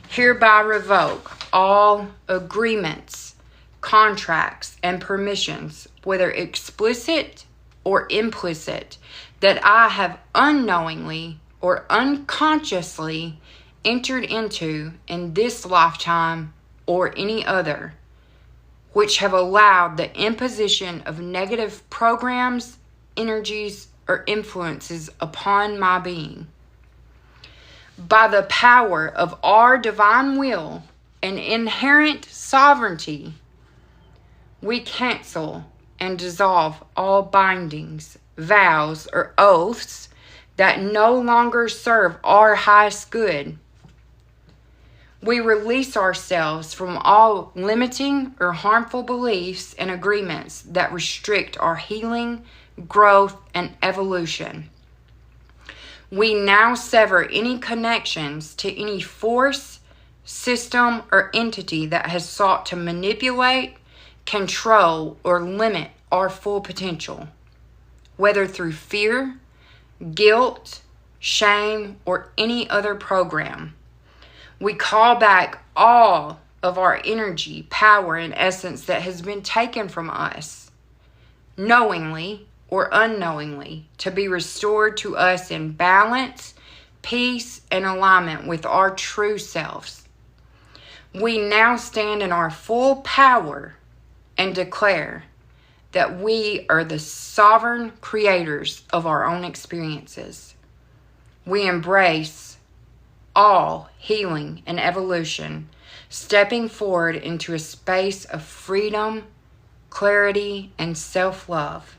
hereby revoke all agreements, contracts, and permissions, whether explicit or implicit, that I have unknowingly or unconsciously entered into in this lifetime or any other, which have allowed the imposition of negative programs, energies, or influences upon my being. By the power of our divine will and inherent sovereignty, we cancel and dissolve all bindings, vows, or oaths that no longer serve our highest good. We release ourselves from all limiting or harmful beliefs and agreements that restrict our healing, growth, and evolution. We now sever any connections to any force, system, or entity that has sought to manipulate, control, or limit our full potential, whether through fear, guilt, shame, or any other program. We call back all of our energy, power, and essence that has been taken from us, knowingly or unknowingly, to be restored to us in balance, peace, and alignment with our true selves. We now stand in our full power and declare that we are the sovereign creators of our own experiences. We embrace all healing and evolution, stepping forward into a space of freedom, clarity, and self-love.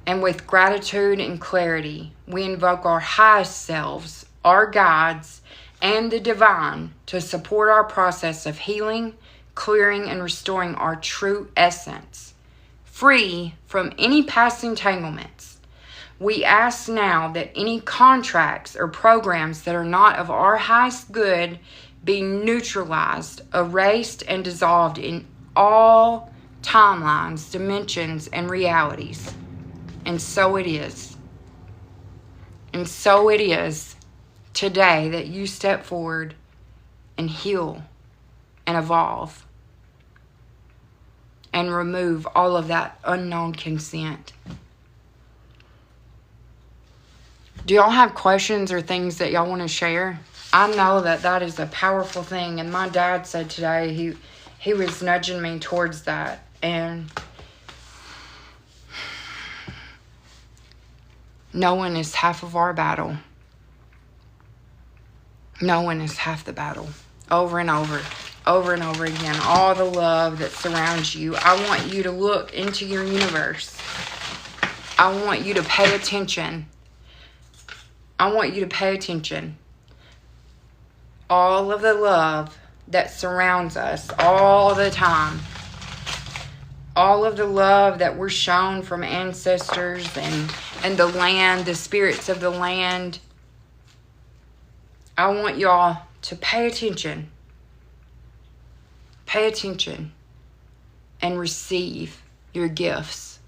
And with gratitude and clarity, we invoke our highest selves, our guides, and the divine to support our process of healing, clearing, and restoring our true essence, free from any past entanglements. We ask now that any contracts or programs that are not of our highest good be neutralized, erased, and dissolved in all timelines, dimensions, and realities. And so it is. And so it is today that you step forward and heal and evolve and remove all of that unknown consent. Do y'all have questions or things that y'all want to share? I know that is a powerful thing, and my dad said today he was nudging me towards that, and knowing is half of our battle. Knowing is half the battle. Over and over and over again. All the love that surrounds you. I want you to look into your universe. I want you to pay attention. I want you to pay attention. All of the love that surrounds us all the time. All of the love that we're shown from ancestors and the land, the spirits of the land. I want y'all to pay attention. Pay attention and receive your gifts.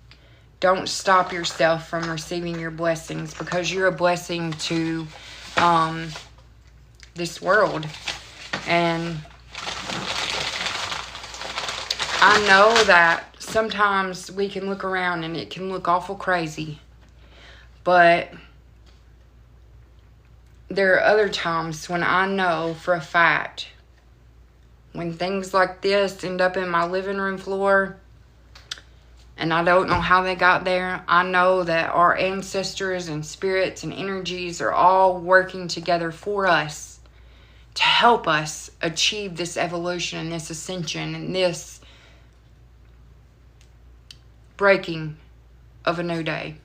Don't stop yourself from receiving your blessings, because you're a blessing to this world. And I know that sometimes we can look around and it can look awful crazy. But there are other times when I know for a fact, when things like this end up in my living room floor, and I don't know how they got there, I know that our ancestors and spirits and energies are all working together for us to help us achieve this evolution and this ascension and this breaking of a new day.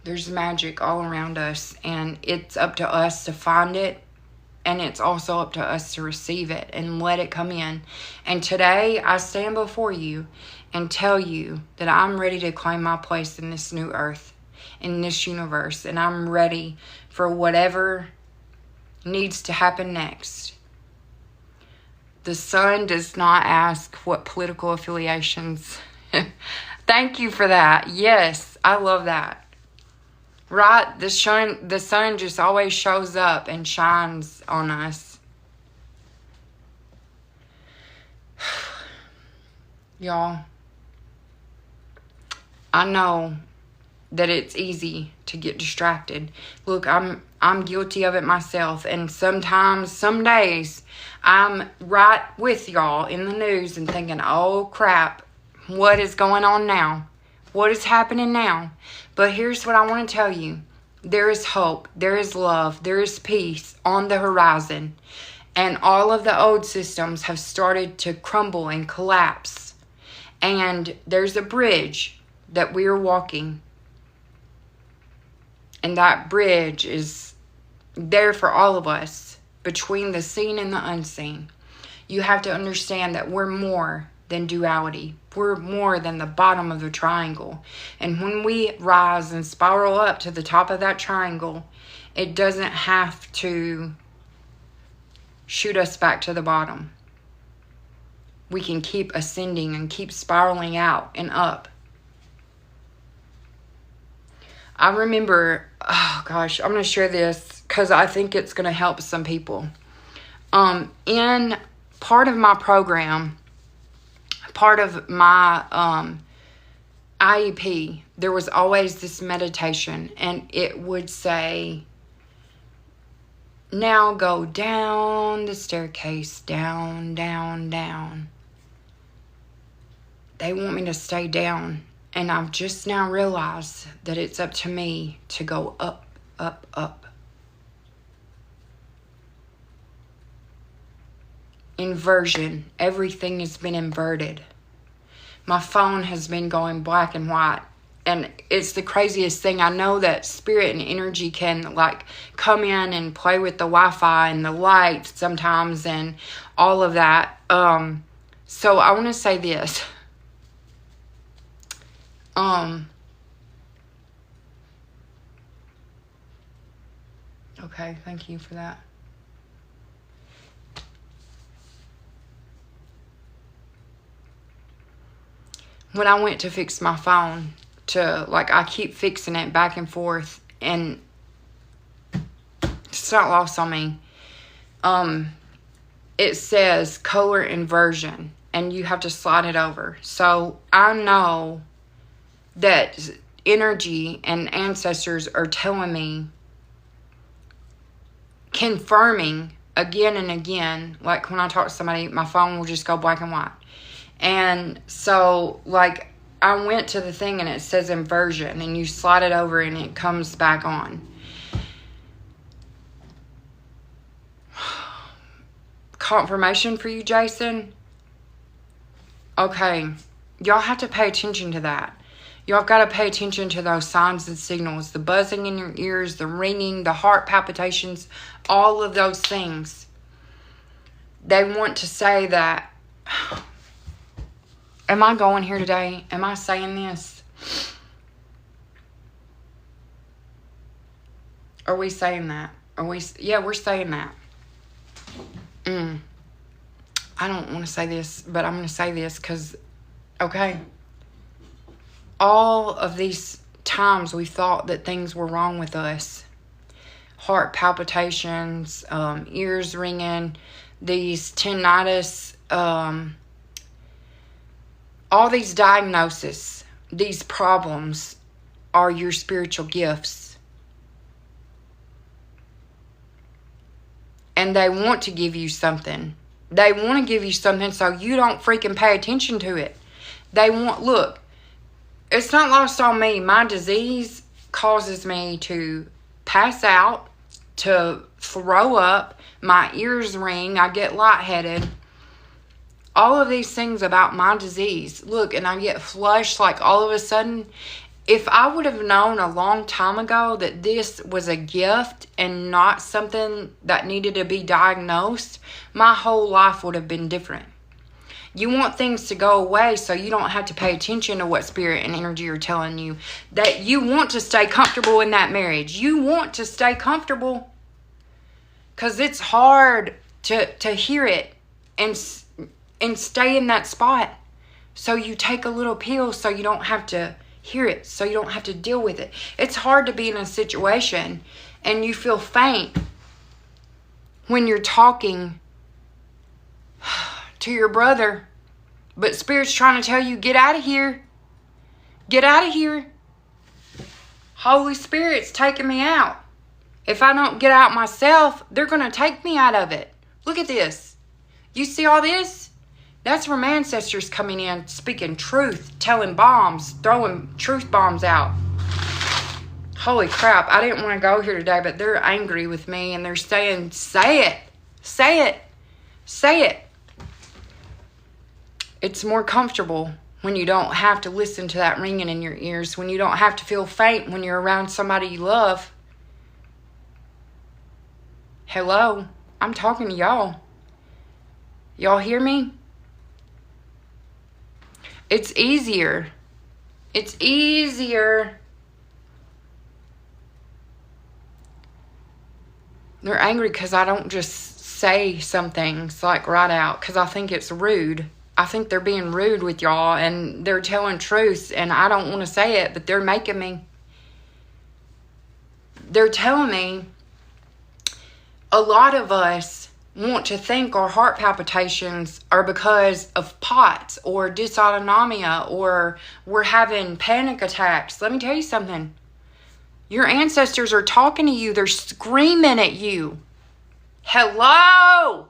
There's magic all around us, and it's up to us to find it. And it's also up to us to receive it and let it come in. And today, I stand before you and tell you that I'm ready to claim my place in this new earth, in this universe. And I'm ready for whatever needs to happen next. The sun does not ask what political affiliations. Thank you for that. Yes, I love that. Right? The sun just always shows up and shines on us. Y'all, I know that it's easy to get distracted. Look, I'm guilty of it myself, and sometimes, some days, I'm right with y'all in the news and thinking, oh crap, what is going on now? What is happening now? But here's what I want to tell you. there is hope, there is love, there is peace on the horizon. And all of the old systems have started to crumble and collapse. And there's a bridge that we are walking. And that bridge is there for all of us, between the seen and the unseen. You have to understand that we're more than duality. We're more than the bottom of the triangle. And when we rise and spiral up to the top of that triangle, it doesn't have to shoot us back to the bottom. We can keep ascending and keep spiraling out and up. I remember, oh gosh, I'm going to share this because I think it's going to help some people. In part of my program, part of my IEP, there was always this meditation, and it would say, now go down the staircase, down, down, down. They want me to stay down. And I've just now realized that it's up to me to go up, up, up. Inversion. Everything has been inverted. My phone has been going black and white. And it's the craziest thing. I know that spirit and energy can like come in and play with the Wi-Fi and the lights sometimes and all of that. So I want to say this. Okay, thank you for that. When I went to fix my phone, I keep fixing it back and forth, and it's not lost on me. It says color inversion, and you have to slide it over. So I know that energy and ancestors are telling me, confirming again and again, like when I talk to somebody, my phone will just go black and white. And so, like, I went to the thing and it says inversion, and you slide it over and it comes back on. Confirmation for you, Jason? Okay, y'all have to pay attention to that. Y'all got to pay attention to those signs and signals, the buzzing in your ears, the ringing, the heart palpitations, all of those things. They want to say that, am I going here today? Am I saying this? Are we saying that? Yeah, we're saying that. I don't want to say this, but I'm going to say this because, okay. All of these times we thought that things were wrong with us. Heart palpitations, ears ringing, these tinnitus, all these diagnoses, these problems are your spiritual gifts. And they want to give you something. They want to give you something so you don't freaking pay attention to it. Look, it's not lost on me. My disease causes me to pass out, to throw up, my ears ring, I get lightheaded. All of these things about my disease. Look, and I get flushed like all of a sudden. If I would have known a long time ago that this was a gift and not something that needed to be diagnosed, my whole life would have been different. You want things to go away so you don't have to pay attention to what spirit and energy are telling you. That you want to stay comfortable in that marriage. You want to stay comfortable. Because it's hard to hear it and stay in that spot. So you take a little pill so you don't have to hear it. So you don't have to deal with it. It's hard to be in a situation and you feel faint when you're talking to your brother, but Spirit's trying to tell you, get out of here. Get out of here. Holy Spirit's taking me out. If I don't get out myself, they're going to take me out of it. Look at this. You see all this? That's from ancestors coming in, speaking truth, telling bombs, throwing truth bombs out. Holy crap, I didn't want to go here today, but they're angry with me and they're saying, say it, say it, say it. It's more comfortable when you don't have to listen to that ringing in your ears, when you don't have to feel faint when you're around somebody you love. Hello, I'm talking to y'all. Y'all hear me? It's easier. It's easier. They're angry because I don't just say some things like right out because I think it's rude. I think they're being rude with y'all and they're telling truths and I don't want to say it, but they're making me. They're telling me a lot of us want to think our heart palpitations are because of POTS or dysautonomia or we're having panic attacks. Let me tell you something. Your ancestors are talking to you. They're screaming at you. Hello?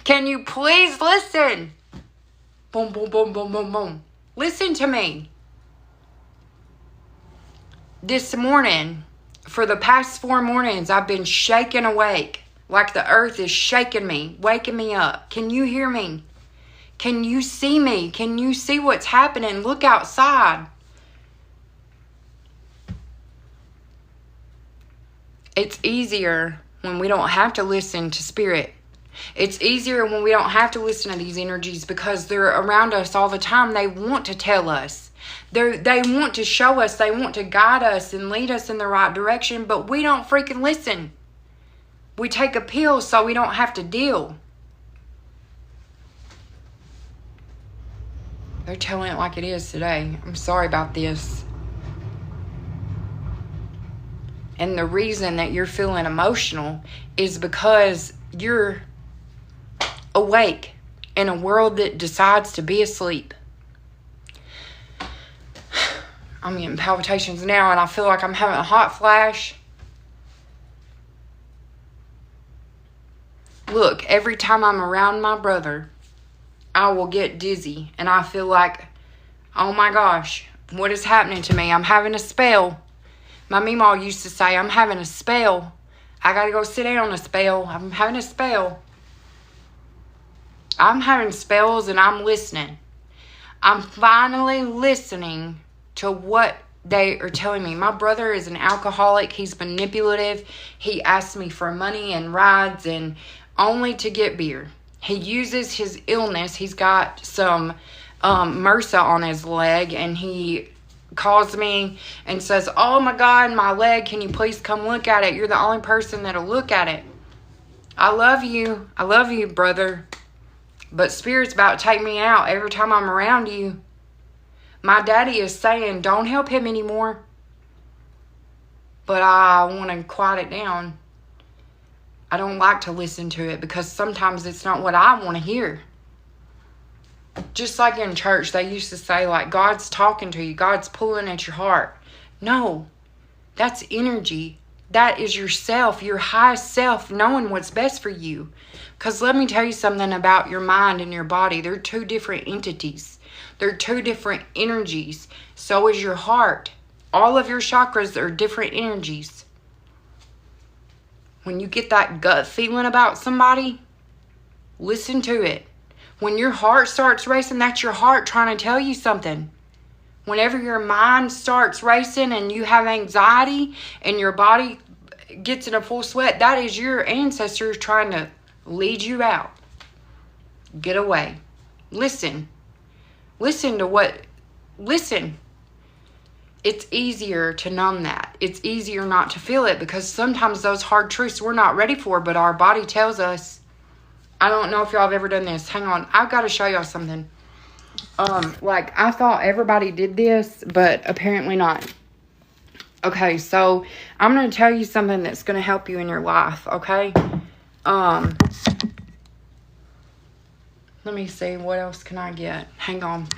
Can you please listen? Boom, boom, boom, boom, boom, boom. Listen to me. This morning, for the past 4 mornings, I've been shaken awake. Like the earth is shaking me, waking me up. Can you hear me? Can you see me? Can you see what's happening? Look outside. It's easier when we don't have to listen to spirit. It's easier when we don't have to listen to these energies because they're around us all the time. They want to tell us. They want to show us. They want to guide us and lead us in the right direction, but we don't freaking listen. We take a pill so we don't have to deal. They're telling it like it is today. I'm sorry about this. And the reason that you're feeling emotional is because you're awake in a world that decides to be asleep. I'm getting palpitations now and I feel like I'm having a hot flash. Look, every time I'm around my brother, I will get dizzy and I feel like, oh my gosh, what is happening to me? I'm having a spell. My meemaw used to say, I'm having a spell. I gotta go sit down on a spell. I'm having a spell. I'm having spells and I'm listening. I'm finally listening to what they are telling me. My brother is an alcoholic. He's manipulative. He asks me for money and rides and only to get beer. He uses his illness. He's got some MRSA on his leg and he calls me and says, oh my God, my leg, can you please come look at it? You're the only person that'll look at it. I love you, brother. But Spirit's about to take me out every time I'm around you. My daddy is saying, don't help him anymore. But I want to quiet it down. I don't like to listen to it because sometimes it's not what I want to hear. Just like in church, they used to say, like, God's talking to you. God's pulling at your heart. No, that's energy. That is yourself, your highest self, knowing what's best for you. Because let me tell you something about your mind and your body. They're two different entities. They're two different energies. So is your heart. All of your chakras are different energies. When you get that gut feeling about somebody, listen to it. When your heart starts racing, that's your heart trying to tell you something. Whenever your mind starts racing and you have anxiety and your body gets in a full sweat, that is your ancestors trying to lead you out. Get away. Listen. Listen. It's easier to numb that. It's easier not to feel it because sometimes those hard truths we're not ready for, but our body tells us. I don't know if y'all have ever done this. Hang on. I've got to show y'all something. Like, I thought everybody did this, but apparently not. Okay, so I'm going to tell you something that's going to help you in your life, okay? Let me see. What else can I get? Hang on.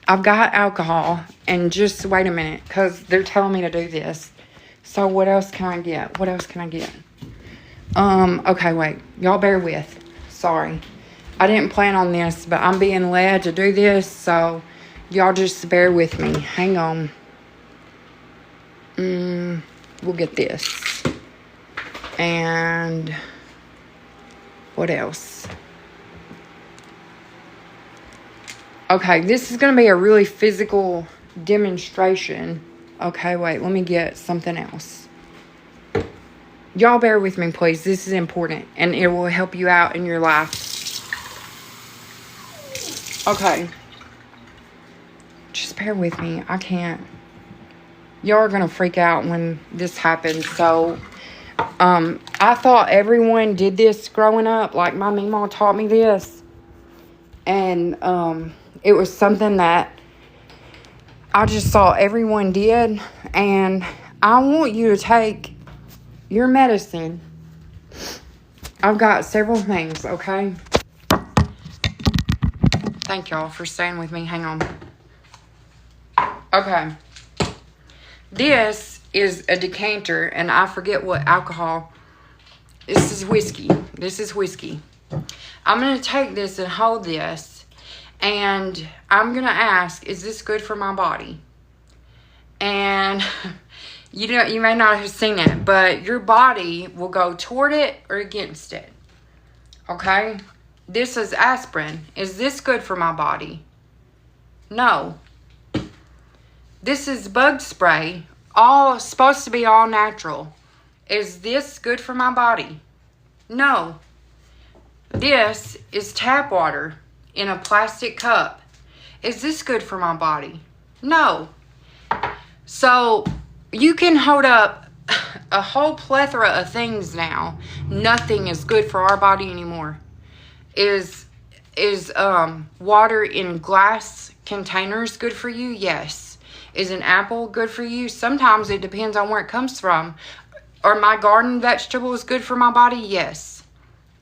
I've got alcohol, and just wait a minute, because they're telling me to do this. So what else can I get? What else can I get? Okay, wait. Y'all bear with. Sorry. I didn't plan on this, but I'm being led to do this, so y'all just bear with me. Hang on. we'll get this. And what else? Okay, this is going to be a really physical demonstration. Okay, wait, let me get something else. Y'all bear with me, please. This is important, and it will help you out in your life. Okay. Just bear with me. I can't. Y'all are going to freak out when this happens. So, I thought everyone did this growing up. Like, my mama taught me this. And, it was something that I just saw everyone did. And I want you to take your medicine. I've got several things, okay? Thank y'all for staying with me. Hang on. Okay. This is a decanter, and I forget what alcohol. This is whiskey. This is whiskey. I'm going to take this and hold this, and I'm going to ask, is this good for my body? And you may not have seen it, but your body will go toward it or against it. Okay? This is aspirin. Is this good for my body? No. This is bug spray. All supposed to be all natural. Is this good for my body? No. This is tap water in a plastic cup. Is this good for my body? No. So you can hold up a whole plethora of things now. Nothing is good for our body anymore. Is water in glass containers good for you? Yes. Is an apple good for you? Sometimes it depends on where it comes from. Are my garden vegetables good for my body? Yes.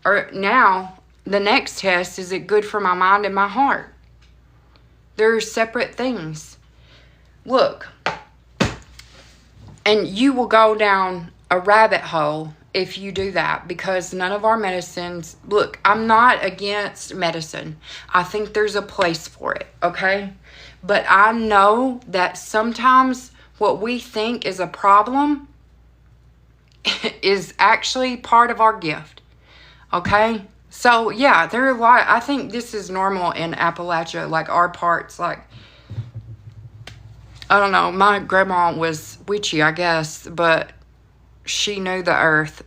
Or now, the next test, is it good for my mind and my heart? They're separate things. Look. And you will go down a rabbit hole if you do that, because none of our medicines, look, I'm not against medicine. I think there's a place for it, okay? But I know that sometimes what we think is a problem is actually part of our gift, okay? So, yeah, there are a lot. I think this is normal in Appalachia, like our parts, like, I don't know, my grandma was witchy, I guess, but she knew the earth.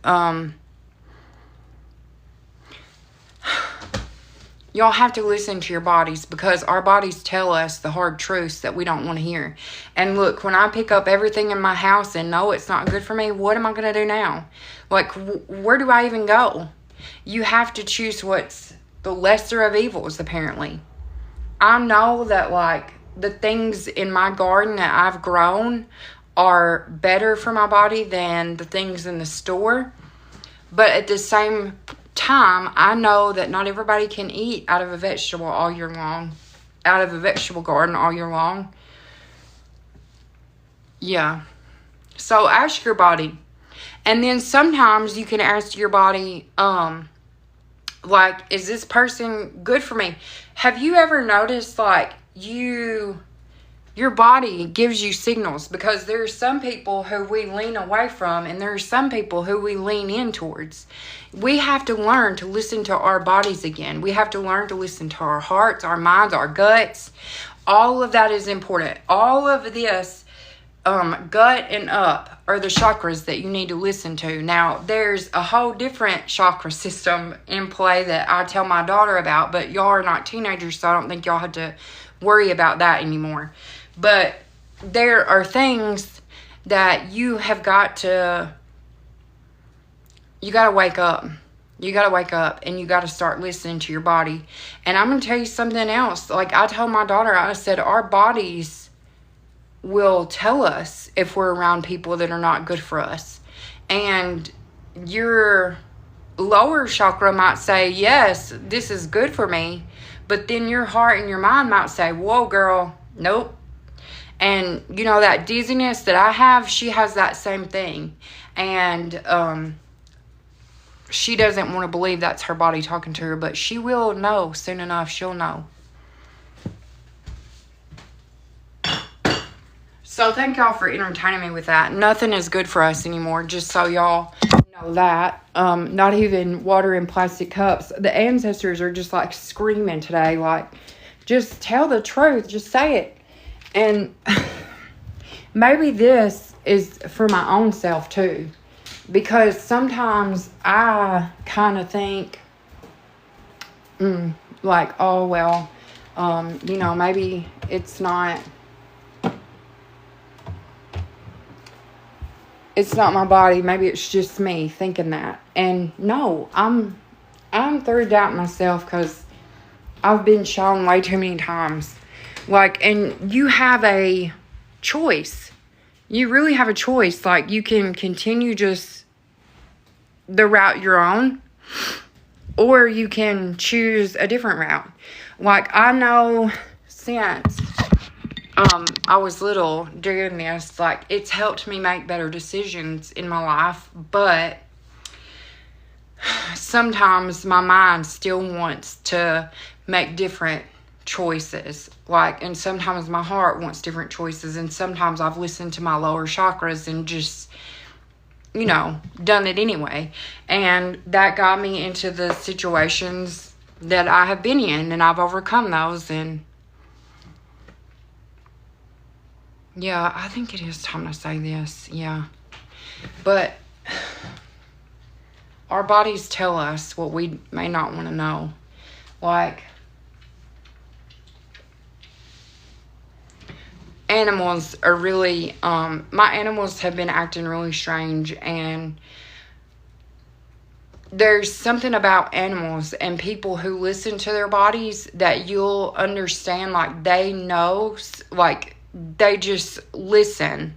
Y'all have to listen to your bodies, because our bodies tell us the hard truths that we don't want to hear. And look, when I pick up everything in my house and know it's not good for me, what am I going to do now? Like, where do I even go? You have to choose what's the lesser of evils, apparently. I know that, like, the things in my garden that I've grown are better for my body than the things in the store. But at the same time, I know that not everybody can eat out of a vegetable all year long. Out of a vegetable garden all year long. Yeah. So ask your body. And then sometimes you can ask your body, like, is this person good for me? Have you ever noticed, like, your body gives you signals? Because there are some people who we lean away from, and there are some people who we lean in towards. We have to learn to listen to our bodies again. We have to learn to listen to our hearts, our minds, our guts. All of that is important. All of this, gut and up, are the chakras that you need to listen to. Now, there's a whole different chakra system in play that I tell my daughter about, but y'all are not teenagers, so I don't think y'all have to worry about that anymore. But there are things that you have got to, you got to wake up. You got to wake up, and you got to start listening to your body. And I'm going to tell you something else. Like I told my daughter, I said, our bodies will tell us if we're around people that are not good for us. And your lower chakra might say, yes, this is good for me. But then your heart and your mind might say, whoa, girl, nope. And, you know, that dizziness that I have, she has that same thing. And she doesn't want to believe that's her body talking to her, but she will know soon enough. She'll know. So thank y'all for entertaining me with that. Nothing is good for us anymore, just so y'all know that. Not even water in plastic cups. The ancestors are just like screaming today, like, just tell the truth, just say it. And maybe this is for my own self too, because sometimes I kind of think, like, oh well, maybe it's not my body, maybe it's just me thinking that. And no, I'm through doubting myself, because I've been shown way too many times. Like, and you have a choice. You really have a choice. Like, you can continue just the route you're on, or you can choose a different route. Like, I know since I was little doing this, like, it's helped me make better decisions in my life, but sometimes my mind still wants to make different choices. Like, and sometimes my heart wants different choices, and sometimes I've listened to my lower chakras and just, done it anyway. And that got me into the situations that I have been in, and I've overcome those. And yeah, I think it is time to say this. Yeah. But our bodies tell us what we may not want to know. Like, animals are really, my animals have been acting really strange, and there's something about animals and people who listen to their bodies that you'll understand, like, they know, like, they just listen.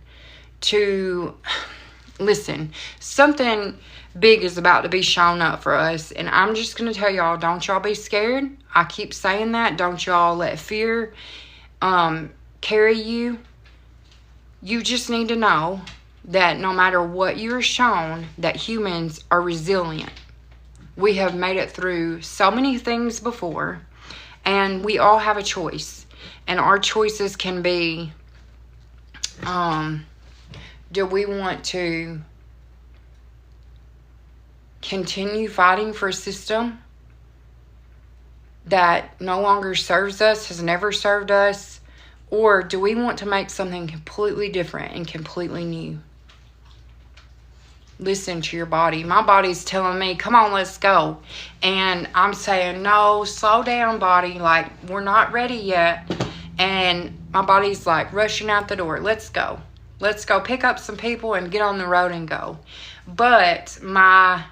Something big is about to be shown up for us, and I'm just going to tell y'all, don't y'all be scared. I keep saying that. Don't y'all let fear carry you. You just need to know that no matter what you're shown, that humans are resilient. We have made it through so many things before, and we all have a choice. And our choices can be, do we want to continue fighting for a system that no longer serves us, has never served us, or do we want to make something completely different and completely new? Listen to your body. My body's telling me, come on, let's go. And I'm saying, no, slow down, body. Like, we're not ready yet. And my body's like rushing out the door. Let's go. Let's go pick up some people and get on the road and go. But my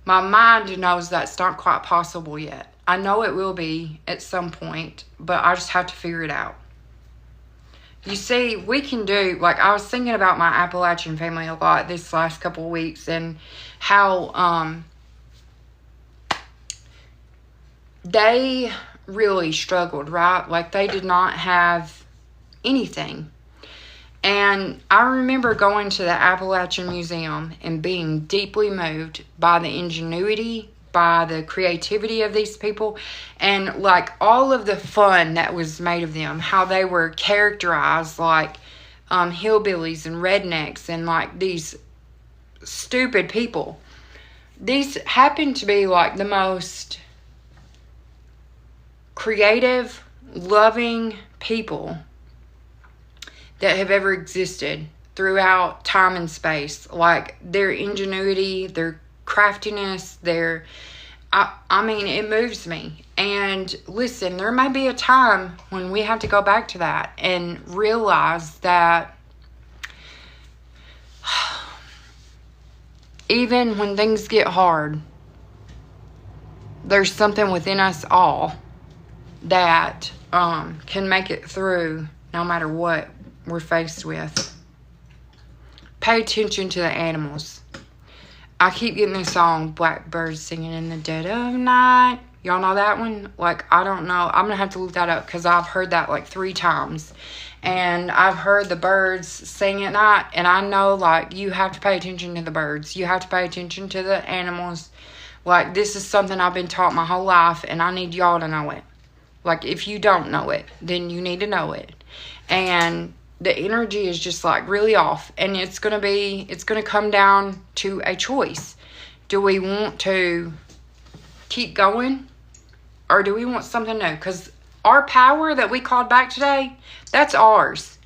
mind knows that's not quite possible yet. I know it will be at some point, but I just have to figure it out. You see, we can do, like, I was thinking about my Appalachian family a lot this last couple of weeks, and how they really struggled, right? Like, they did not have anything. And I remember going to the Appalachian Museum and being deeply moved by the ingenuity, by the creativity of these people, and like all of the fun that was made of them, how they were characterized like hillbillies and rednecks and like these stupid people. These happen to be like the most creative, loving people that have ever existed throughout time and space. Like, their ingenuity, their craftiness, I mean, it moves me. And listen, there may be a time when we have to go back to that and realize that even when things get hard, there's something within us all that can make it through no matter what we're faced with. Pay attention to the animals. I keep getting this song, Blackbird Singing in the Dead of Night. Y'all know that one? Like, I don't know. I'm going to have to look that up because I've heard that like 3 times. And I've heard the birds sing at night. And I know, like, you have to pay attention to the birds. You have to pay attention to the animals. Like, this is something I've been taught my whole life. And I need y'all to know it. Like, if you don't know it, then you need to know it. And the energy is just like really off. And it's going to come down to a choice. Do we want to keep going? Or do we want something new? Because our power that we called back today, that's ours.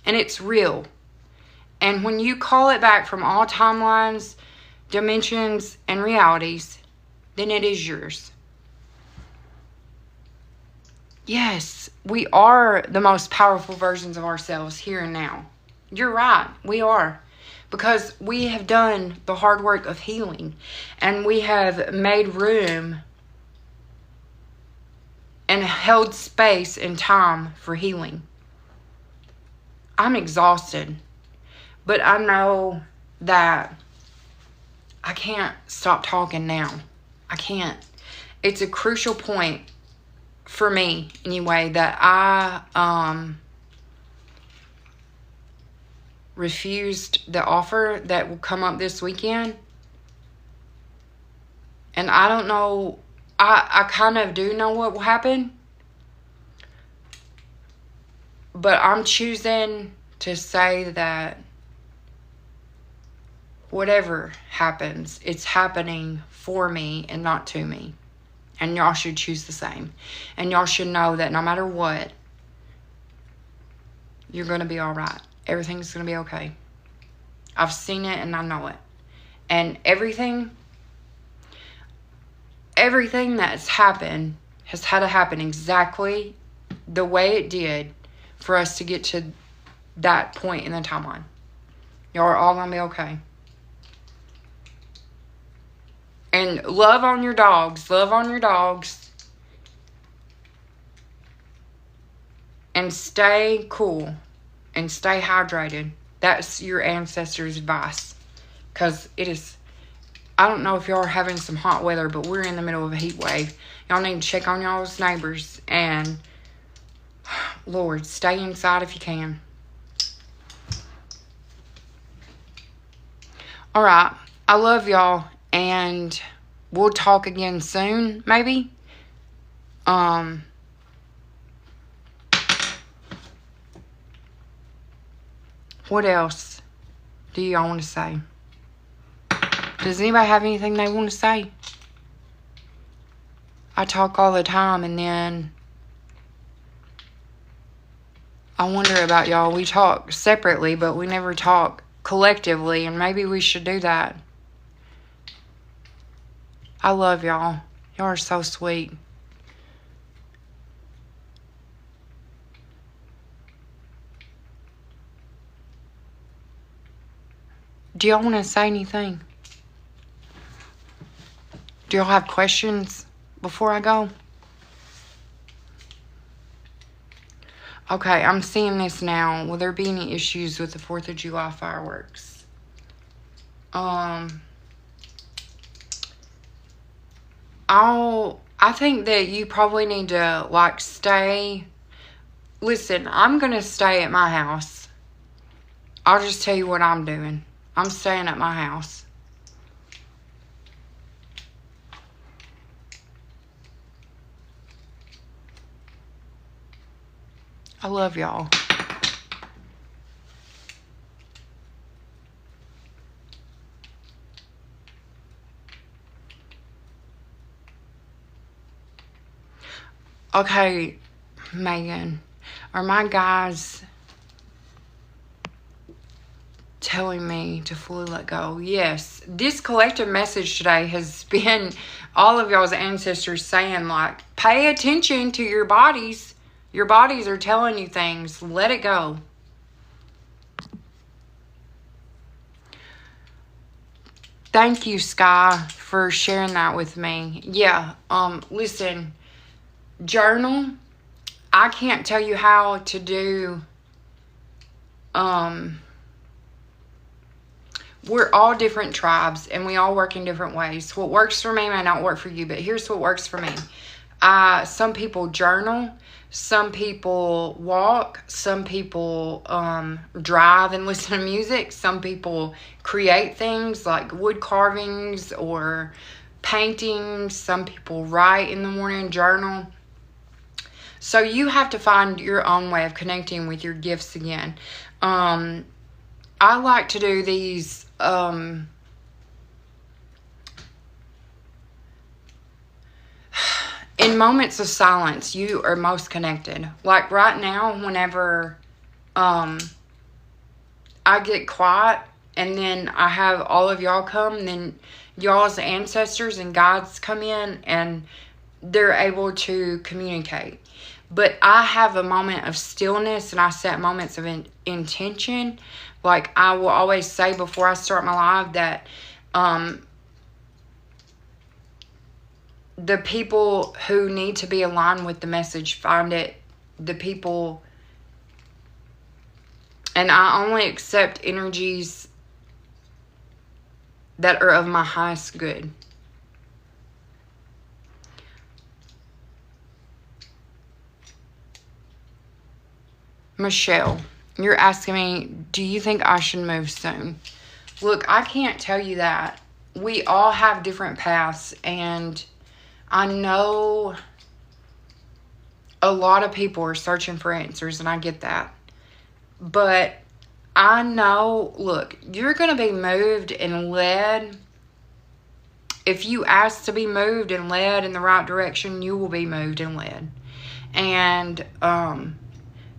And it's real. And when you call it back from all timelines, dimensions, and realities, then it is yours. Yes, we are the most powerful versions of ourselves here and now. You're right, we are. Because we have done the hard work of healing. And we have made room and held space and time for healing. I'm exhausted. But I know that I can't stop talking now. I can't. It's a crucial point for me, anyway, that I refused the offer that will come up this weekend. And I don't know, I kind of do know what will happen. But I'm choosing to say that whatever happens, it's happening for me and not to me. And y'all should choose the same. And y'all should know that no matter what, you're going to be all right. Everything's going to be okay. I've seen it and I know it. And everything that's happened has had to happen exactly the way it did for us to get to that point in the timeline. Y'all are all going to be okay. And love on your dogs. Love on your dogs. And stay cool. And stay hydrated. That's your ancestors' advice. Because it is... I don't know if y'all are having some hot weather, but we're in the middle of a heat wave. Y'all need to check on y'all's neighbors. And... Lord, stay inside if you can. Alright. I love y'all. And we'll talk again soon, maybe. What else do y'all want to say? Does anybody have anything they want to say? I talk all the time, and then I wonder about y'all. We talk separately, but we never talk collectively, and maybe we should do that. I love y'all. Y'all are so sweet. Do y'all want to say anything? Do y'all have questions before I go? Okay, I'm seeing this now. Will there be any issues with the 4th of July fireworks? I think that you probably need to, like, stay. Listen, I'm going to stay at my house. I'll just tell you what I'm doing. I'm staying at my house. I love y'all. Okay, Megan, are my guys telling me to fully let go? Yes. This collective message today has been all of y'all's ancestors saying, like, pay attention to your bodies. Your bodies are telling you things. Let it go. Thank you, Sky, for sharing that with me. Yeah, listen, journal. I can't tell you how to do, we're all different tribes, and we all work in different ways. What works for me may not work for you, but here's what works for me. Some people journal, some people walk, some people drive and listen to music, some people create things like wood carvings or paintings, some people write in the morning, journal. So you have to find your own way of connecting with your gifts again. I like to do these in moments of silence. You are most connected. Like right now, whenever I get quiet and then I have all of y'all come, and then y'all's ancestors and guides come in and they're able to communicate. But I have a moment of stillness, and I set moments of intention. Like I will always say before I start my live that the people who need to be aligned with the message find it. The people, and I only accept energies that are of my highest good. Michelle, you're asking me, do you think I should move soon? Look, I can't tell you that. We all have different paths, and I know a lot of people are searching for answers, and I get that. But I know, look, you're going to be moved and led. If you ask to be moved and led in the right direction, you will be moved and led. And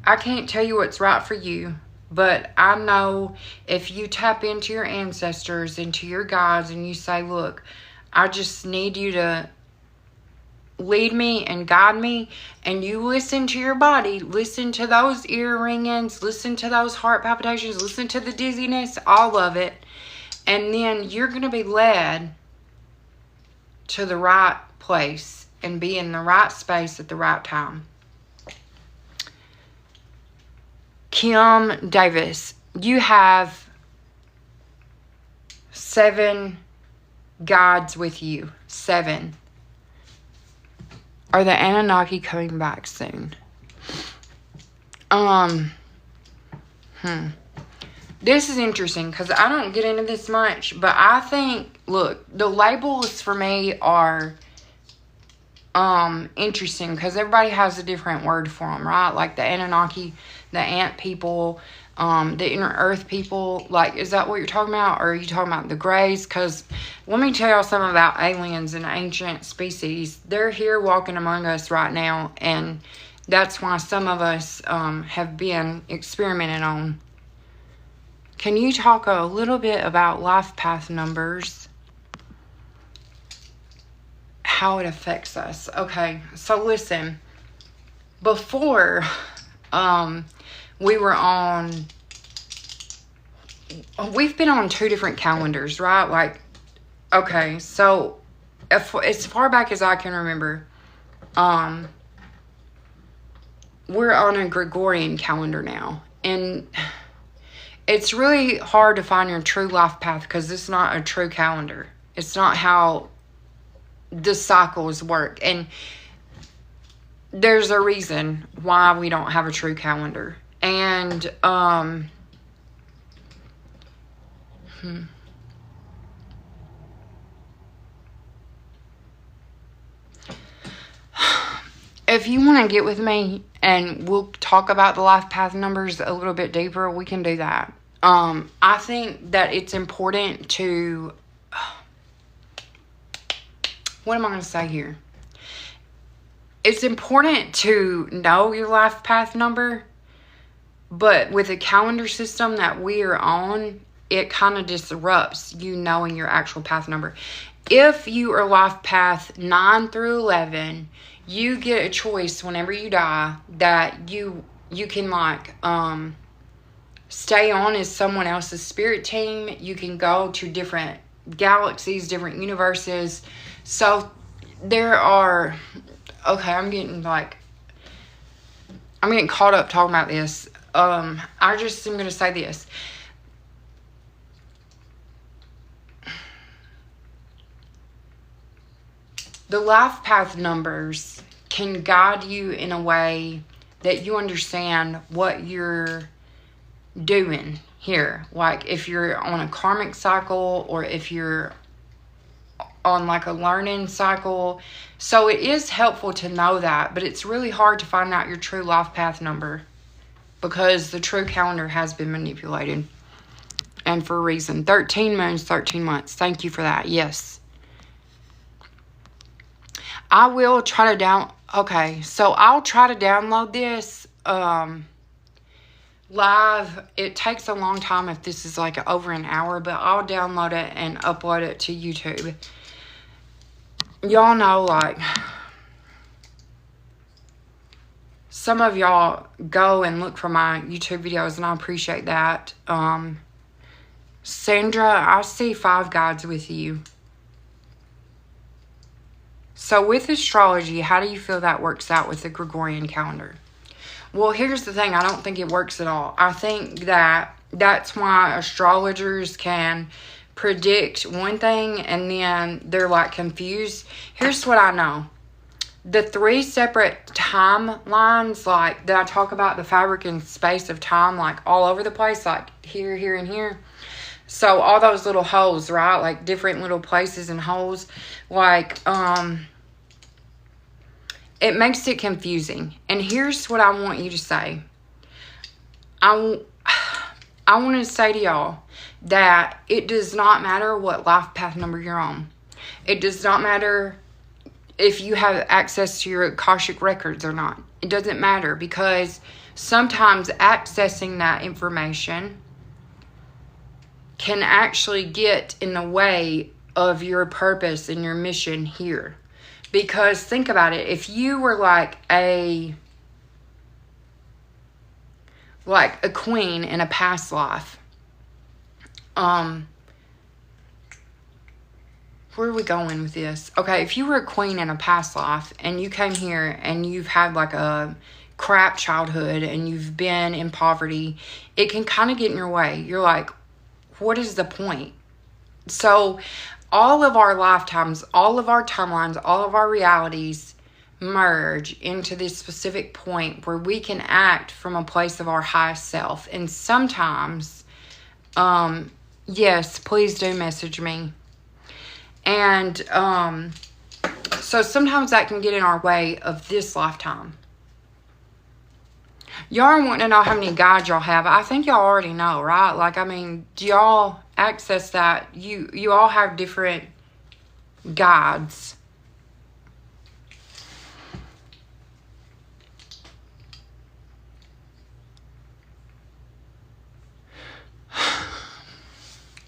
I can't tell you what's right for you, but I know if you tap into your ancestors, into your guides, and you say, look, I just need you to lead me and guide me, and you listen to your body, listen to those ear ringings, listen to those heart palpitations, listen to the dizziness, all of it, and then you're going to be led to the right place and be in the right space at the right time. Kim Davis, you have 7 guides with you. 7. Are the Anunnaki coming back soon? This is interesting because I don't get into this much, but I think, look, the labels for me are interesting because everybody has a different word for them, right? Like the Anunnaki, the ant people, the inner earth people. Like, is that what you're talking about? Or are you talking about the grays? Because let me tell y'all something about aliens and ancient species. They're here walking among us right now, and that's why some of us have been experimented on. Can you talk a little bit about life path numbers? How it affects us. Okay, so listen. Before we were on, we've been on 2 different calendars, right? Like, okay, so as far back as I can remember, we're on a Gregorian calendar now, and it's really hard to find your true life path because it's not a true calendar. It's not how the cycles work, and there's a reason why we don't have a true calendar. And if you want to get with me and we'll talk about the life path numbers a little bit deeper, we can do that. I think that it's important to, what am I going to say here? It's important to know your life path number, but with a calendar system that we are on, it kind of disrupts you knowing your actual path number. If you are life path 9 through 11, you get a choice whenever you die that you can like stay on as someone else's spirit team. You can go to different galaxies, different universes. So there are, okay, I'm getting caught up talking about this. I just am going to say this. The life path numbers can guide you in a way that you understand what you're doing here. Like if you're on a karmic cycle, or if you're on like a learning cycle. So it is helpful to know that, but it's really hard to find out your true life path number because the true calendar has been manipulated. And for a reason. 13 moons, 13 months. Thank you for that. Yes. I will try to okay, so I'll try to download this live. It takes a long time if this is like over an hour, but I'll download it and upload it to YouTube. Y'all know, like, some of y'all go and look for my YouTube videos, and I appreciate that. Sandra, I see 5 guides with you. So with astrology, how do you feel that works out with the Gregorian calendar? Well, here's the thing. I don't think it works at all. I think that that's why astrologers can predict one thing and then they're like confused. Here's what I know. The 3 separate timelines, like that I talk about, the fabric and space of time, like all over the place, like here, here, and here. So all those little holes, right? Like different little places and holes. Like, it makes it confusing. And here's what I want you to say. I want to say to y'all that it does not matter what life path number you're on. It does not matter if you have access to your Akashic records or not. It doesn't matter, because sometimes accessing that information can actually get in the way of your purpose and your mission here. Because think about it, if you were like a queen in a past life, where are we going with this? Okay, if you were a queen in a past life and you came here and you've had like a crap childhood and you've been in poverty, it can kind of get in your way. You're like, what is the point? So all of our lifetimes, all of our timelines, all of our realities merge into this specific point where we can act from a place of our highest self. And sometimes, yes, please do message me. And so sometimes that can get in our way of this lifetime. Y'all are wanting to know how many guides y'all have. I think y'all already know, right? Like, I mean, do y'all access that? You all have different guides.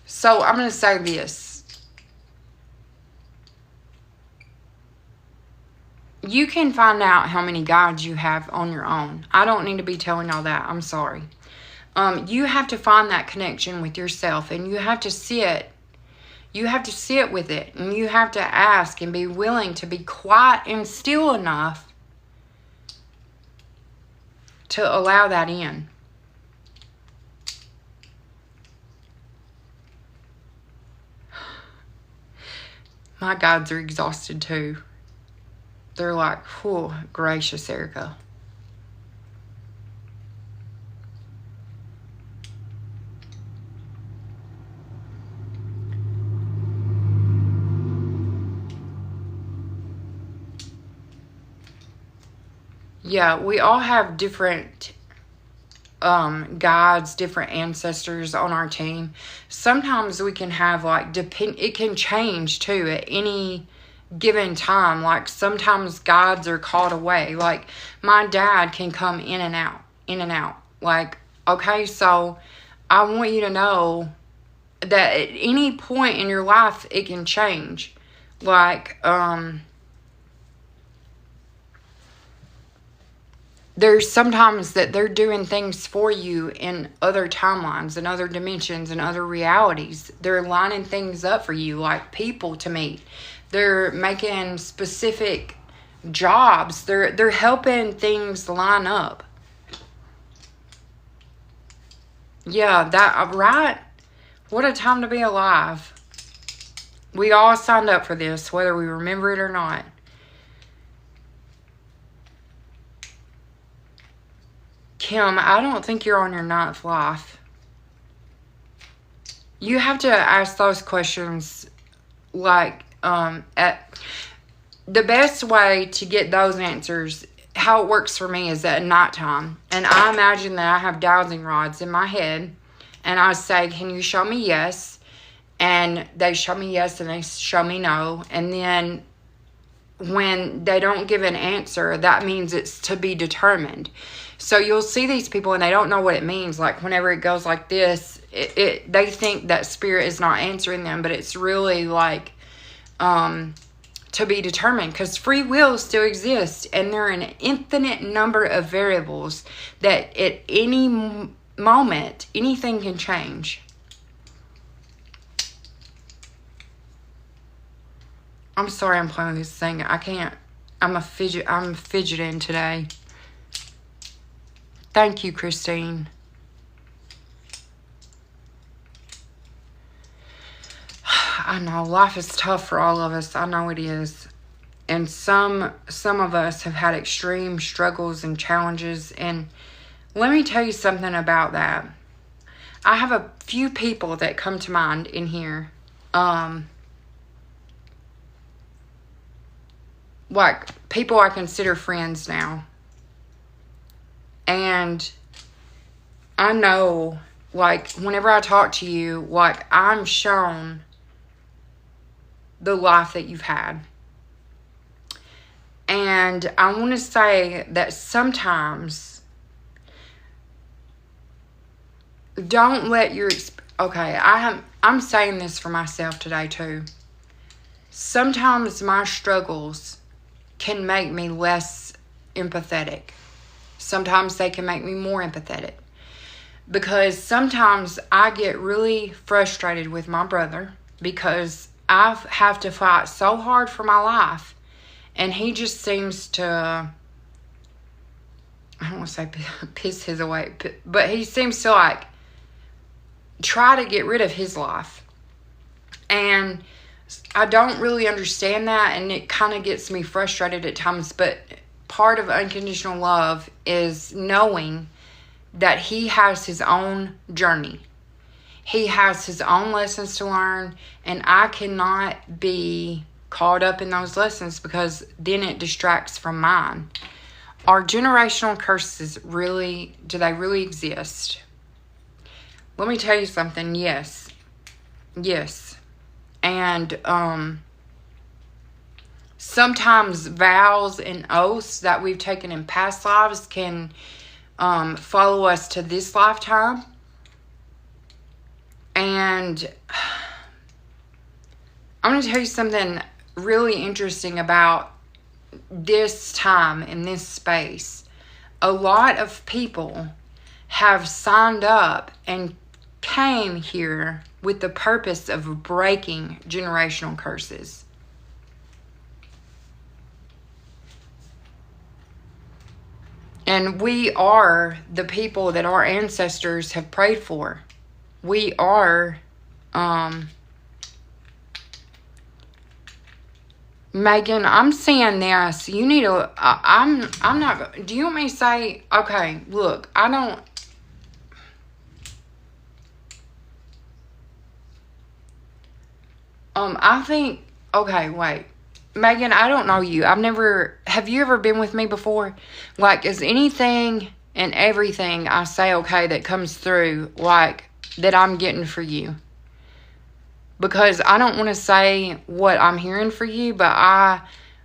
So I'm going to say this. You can find out how many guides you have on your own. I don't need to be telling y'all that. I'm sorry. You have to find that connection with yourself, and you have to sit. You have to sit with it, and you have to ask and be willing to be quiet and still enough to allow that in. My guides are exhausted too. They're like, whew, gracious, Erica. Yeah, we all have different guides, different ancestors on our team. Sometimes we can have like, it can change too at any given time. Like sometimes guides are called away. Like my dad can come in and out. Like, okay, so I want you to know that at any point in your life it can change. Like there's sometimes that they're doing things for you in other timelines and other dimensions and other realities. They're lining things up for you, like people to meet. They're making specific jobs. They're helping things line up. Yeah, that, right? What a time to be alive. We all signed up for this, whether we remember it or not. Kim, I don't think you're on your 9th life. You have to ask those questions, like, at the best way to get those answers, how it works for me is at nighttime. And I imagine that I have dowsing rods in my head. And I say, can you show me yes? And they show me yes and they show me no. And then when they don't give an answer, that means it's to be determined. So you'll see these people and they don't know what it means. Like whenever it goes like this, they think that spirit is not answering them, but it's really like to be determined, because free will still exists, and there are an infinite number of variables that at any moment anything can change. I'm sorry I'm playing this thing. I can't. I'm fidgeting today. Thank you, Christine. I know life is tough for all of us. I know it is. And some of us have had extreme struggles and challenges. And let me tell you something about that. I have a few people that come to mind in here. Like people I consider friends now. And I know, like, whenever I talk to you, like, I'm shown the life that you've had. And I want to say that sometimes don't let your... Okay, I'm saying this for myself today too. Sometimes my struggles can make me less empathetic. Sometimes they can make me more empathetic. Because sometimes I get really frustrated with my brother because I have to fight so hard for my life. And he just seems to, I don't want to say piss his away, but he seems to like try to get rid of his life. And I don't really understand that, and it kind of gets me frustrated at times. But part of unconditional love is knowing that he has his own journey. He has his own lessons to learn, and I cannot be caught up in those lessons because then it distracts from mine. Are generational curses really, do they really exist? Let me tell you something. Yes. Yes. And sometimes vows and oaths that we've taken in past lives can follow us to this lifetime. And I'm going to tell you something really interesting about this time in this space. A lot of people have signed up and came here with the purpose of breaking generational curses. And we are the people that our ancestors have prayed for. We are, Megan, I'm saying this. You need to, I'm not, do you want me to say, okay, look, I don't, I think, okay, wait. Megan, I don't know you. Have you ever been with me before? Like, is anything and everything I say okay that comes through, like, that I'm getting for you? Because I don't want to say what I'm hearing for you, but I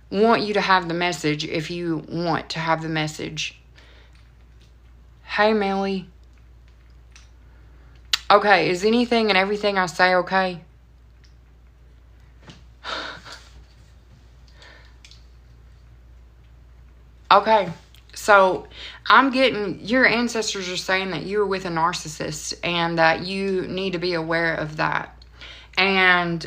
want you to have the message if you want to have the message. Hey, Melly. Okay, is anything and everything I say okay? Okay, so I'm getting, your ancestors are saying that you were with a narcissist and that you need to be aware of that. And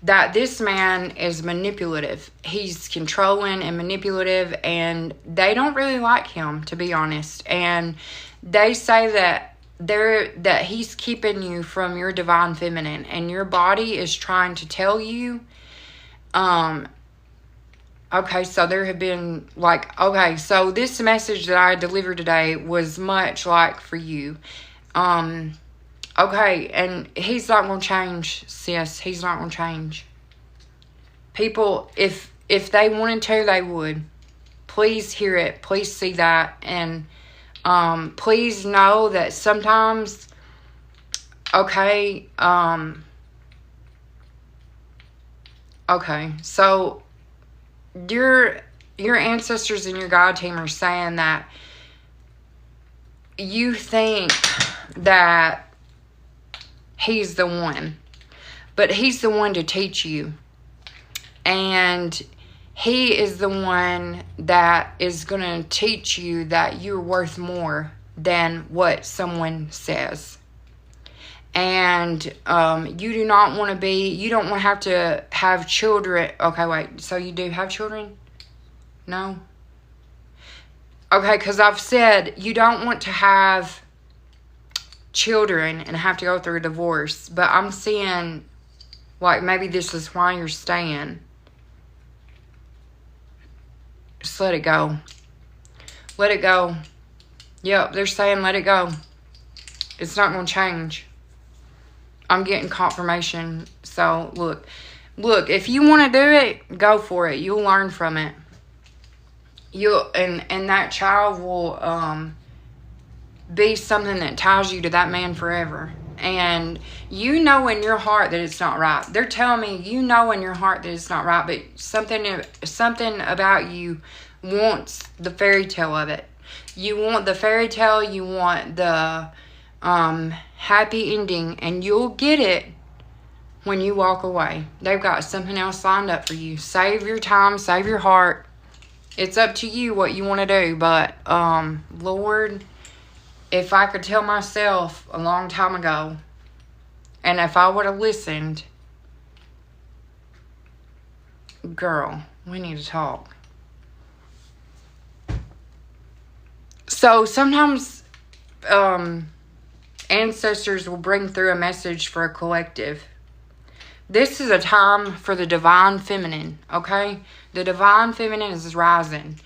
that this man is manipulative. He's controlling and manipulative, and they don't really like him, to be honest. And they say that he's keeping you from your divine feminine, and your body is trying to tell you, okay, so there have been, like, okay, so this message that I delivered today was much like for you. Okay, and he's not going to change, sis. He's not going to change. People, if they wanted to, they would. Please hear it. Please see that. And please know that sometimes, okay, okay, so your ancestors and your God team are saying that you think that he's the one, but he's the one to teach you, and he is the one that is going to teach you that you're worth more than what someone says. And you do not want to be, you don't want to have children. Okay, wait, so you do have children? No? Okay, because I've said you don't want to have children and have to go through a divorce. But I'm seeing, like, maybe this is why you're staying. Just let it go. Let it go. Yep, they're saying let it go. It's not going to change. I'm getting confirmation. So, look, if you want to do it, go for it. You'll learn from it. And that child will be something that ties you to that man forever. And you know in your heart that it's not right. They're telling me you know in your heart that it's not right, but something about you wants the fairy tale of it. You want the fairy tale, you want the happy ending, and you'll get it when you walk away. They've got something else lined up for you. Save your time, save your heart. It's up to you what you want to do, but Lord, if I could tell myself a long time ago, and if I would have listened, girl, we need to talk. So sometimes ancestors will bring through a message for a collective. This is a time for the divine feminine, okay? The divine feminine is rising.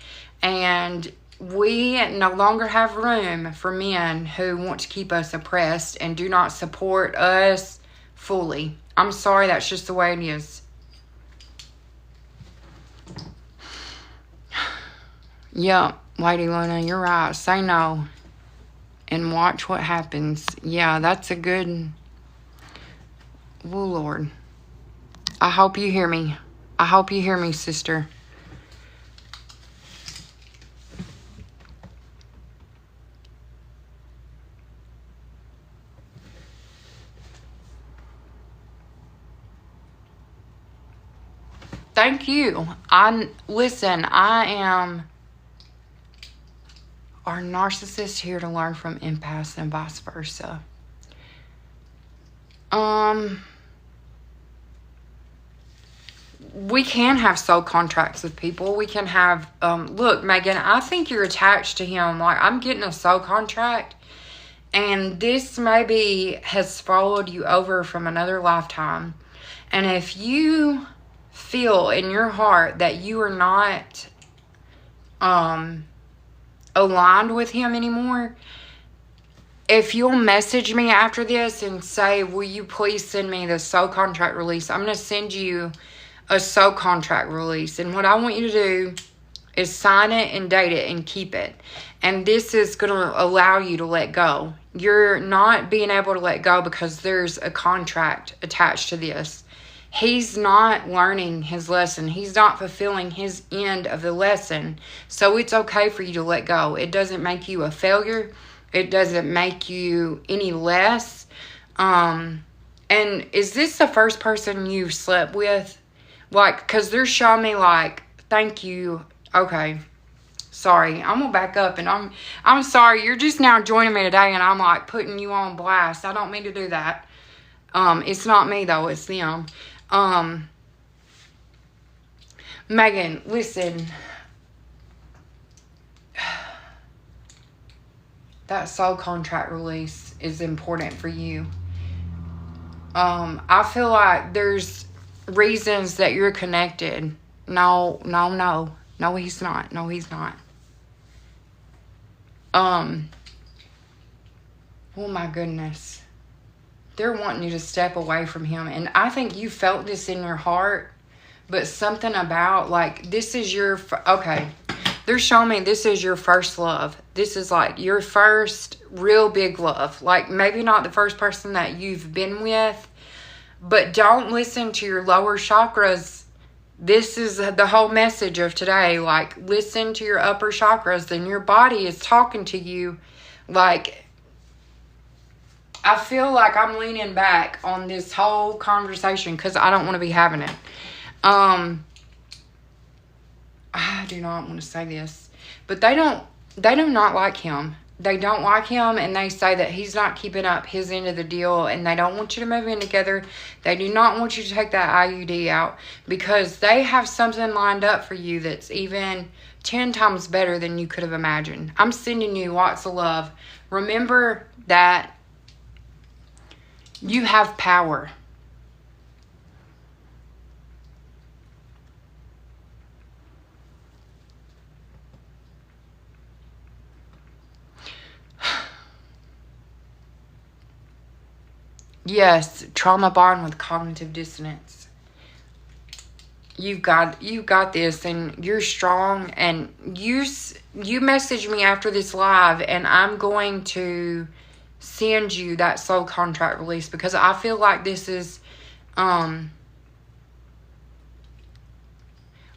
And we no longer have room for men who want to keep us oppressed and do not support us fully. I'm sorry, that's just the way it is. Yeah, Lady Luna, you're right. Say no and watch what happens. Yeah, that's a good... Oh, Lord. I hope you hear me. I hope you hear me, sister. Thank you. Listen, I am our narcissist here to learn from empaths and vice versa. We can have soul contracts with people. We can have, look, Megan, I think you're attached to him. Like, I'm getting a soul contract, and this maybe has followed you over from another lifetime. And if you feel in your heart that you are not aligned with him anymore, if you'll message me after this and say, will you please send me the soul contract release, I'm going to send you a soul contract release. And what I want you to do is sign it and date it and keep it. And this is going to allow you to let go. You're not being able to let go because there's a contract attached to this. He's not learning his lesson. He's not fulfilling his end of the lesson. So it's okay for you to let go. It doesn't make you a failure. It doesn't make you any less. And is this the first person you've slept with? Like, because they're showing me, like, thank you. Okay. Sorry. I'm going to back up. And I'm sorry. You're just now joining me today. And I'm, like, putting you on blast. I don't mean to do that. It's not me, though. It's them. Megan, listen. That soul contract release is important for you. I feel like there's reasons that you're connected. No, he's not. No, he's not. Oh my goodness. They're wanting you to step away from him. And I think you felt this in your heart, but something about, like, this is your, okay, they're showing me this is your first love. This is like your first real big love. Like, maybe not the first person that you've been with, but don't listen to your lower chakras. This is the whole message of today. Like, listen to your upper chakras, and your body is talking to you. Like, I feel like I'm leaning back on this whole conversation because I don't want to be having it. I do not want to say this, but they do not like him. They don't like him, and they say that he's not keeping up his end of the deal, and they don't want you to move in together. They do not want you to take that IUD out because they have something lined up for you that's even 10 times better than you could have imagined. I'm sending you lots of love. Remember that you have power. Yes, trauma bond with cognitive dissonance. You've got this, and you're strong. And you message me after this live, and I'm going to send you that soul contract release because I feel like this is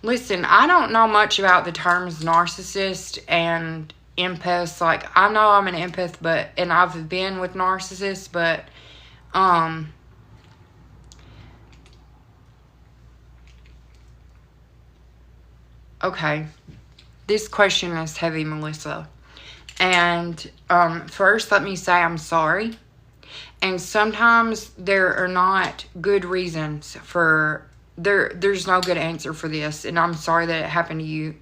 listen, I don't know much about the terms narcissist and empath. Like, I know I'm an empath, and I've been with narcissists, but okay, this question is heavy, Melissa. And first, let me say I'm sorry. And sometimes there are not good reasons for there's no good answer for this, and I'm sorry that it happened to you.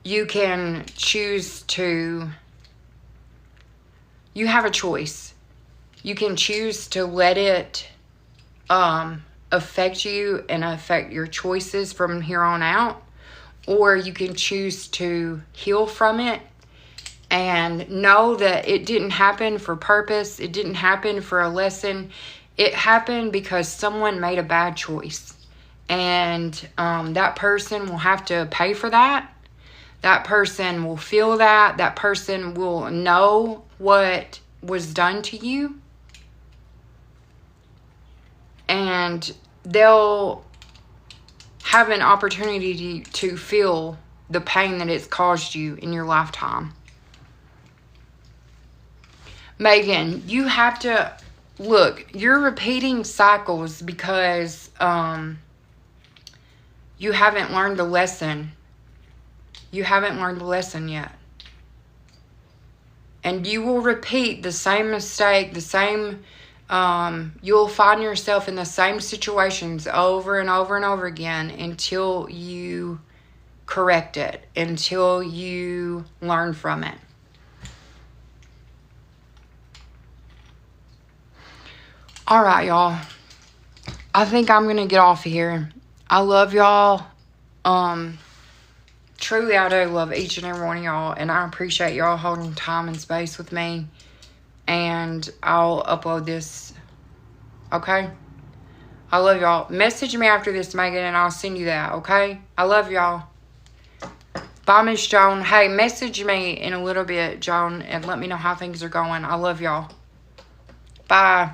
You can choose to. You have a choice. You can choose to let it affect you and affect your choices from here on out, or you can choose to heal from it and know that it didn't happen for purpose. It didn't happen for a lesson. It happened because someone made a bad choice, and that person will have to pay for that. That person will feel that. That person will know what was done to you. And they'll have an opportunity to feel the pain that it's caused you in your lifetime. Megan, you have to, look, you're repeating cycles because you haven't learned the lesson. You haven't learned the lesson yet. And you will repeat the same mistake, the same, you'll find yourself in the same situations over and over and over again until you correct it, until you learn from it. All right, y'all. I think I'm going to get off of here. I love y'all. Truly, I do love each and every one of y'all, and I appreciate y'all holding time and space with me. And I'll upload this. Okay? I love y'all. Message me after this, Megan, and I'll send you that. Okay? I love y'all. Bye, Miss Joan. Hey, message me in a little bit, Joan, and let me know how things are going. I love y'all. Bye.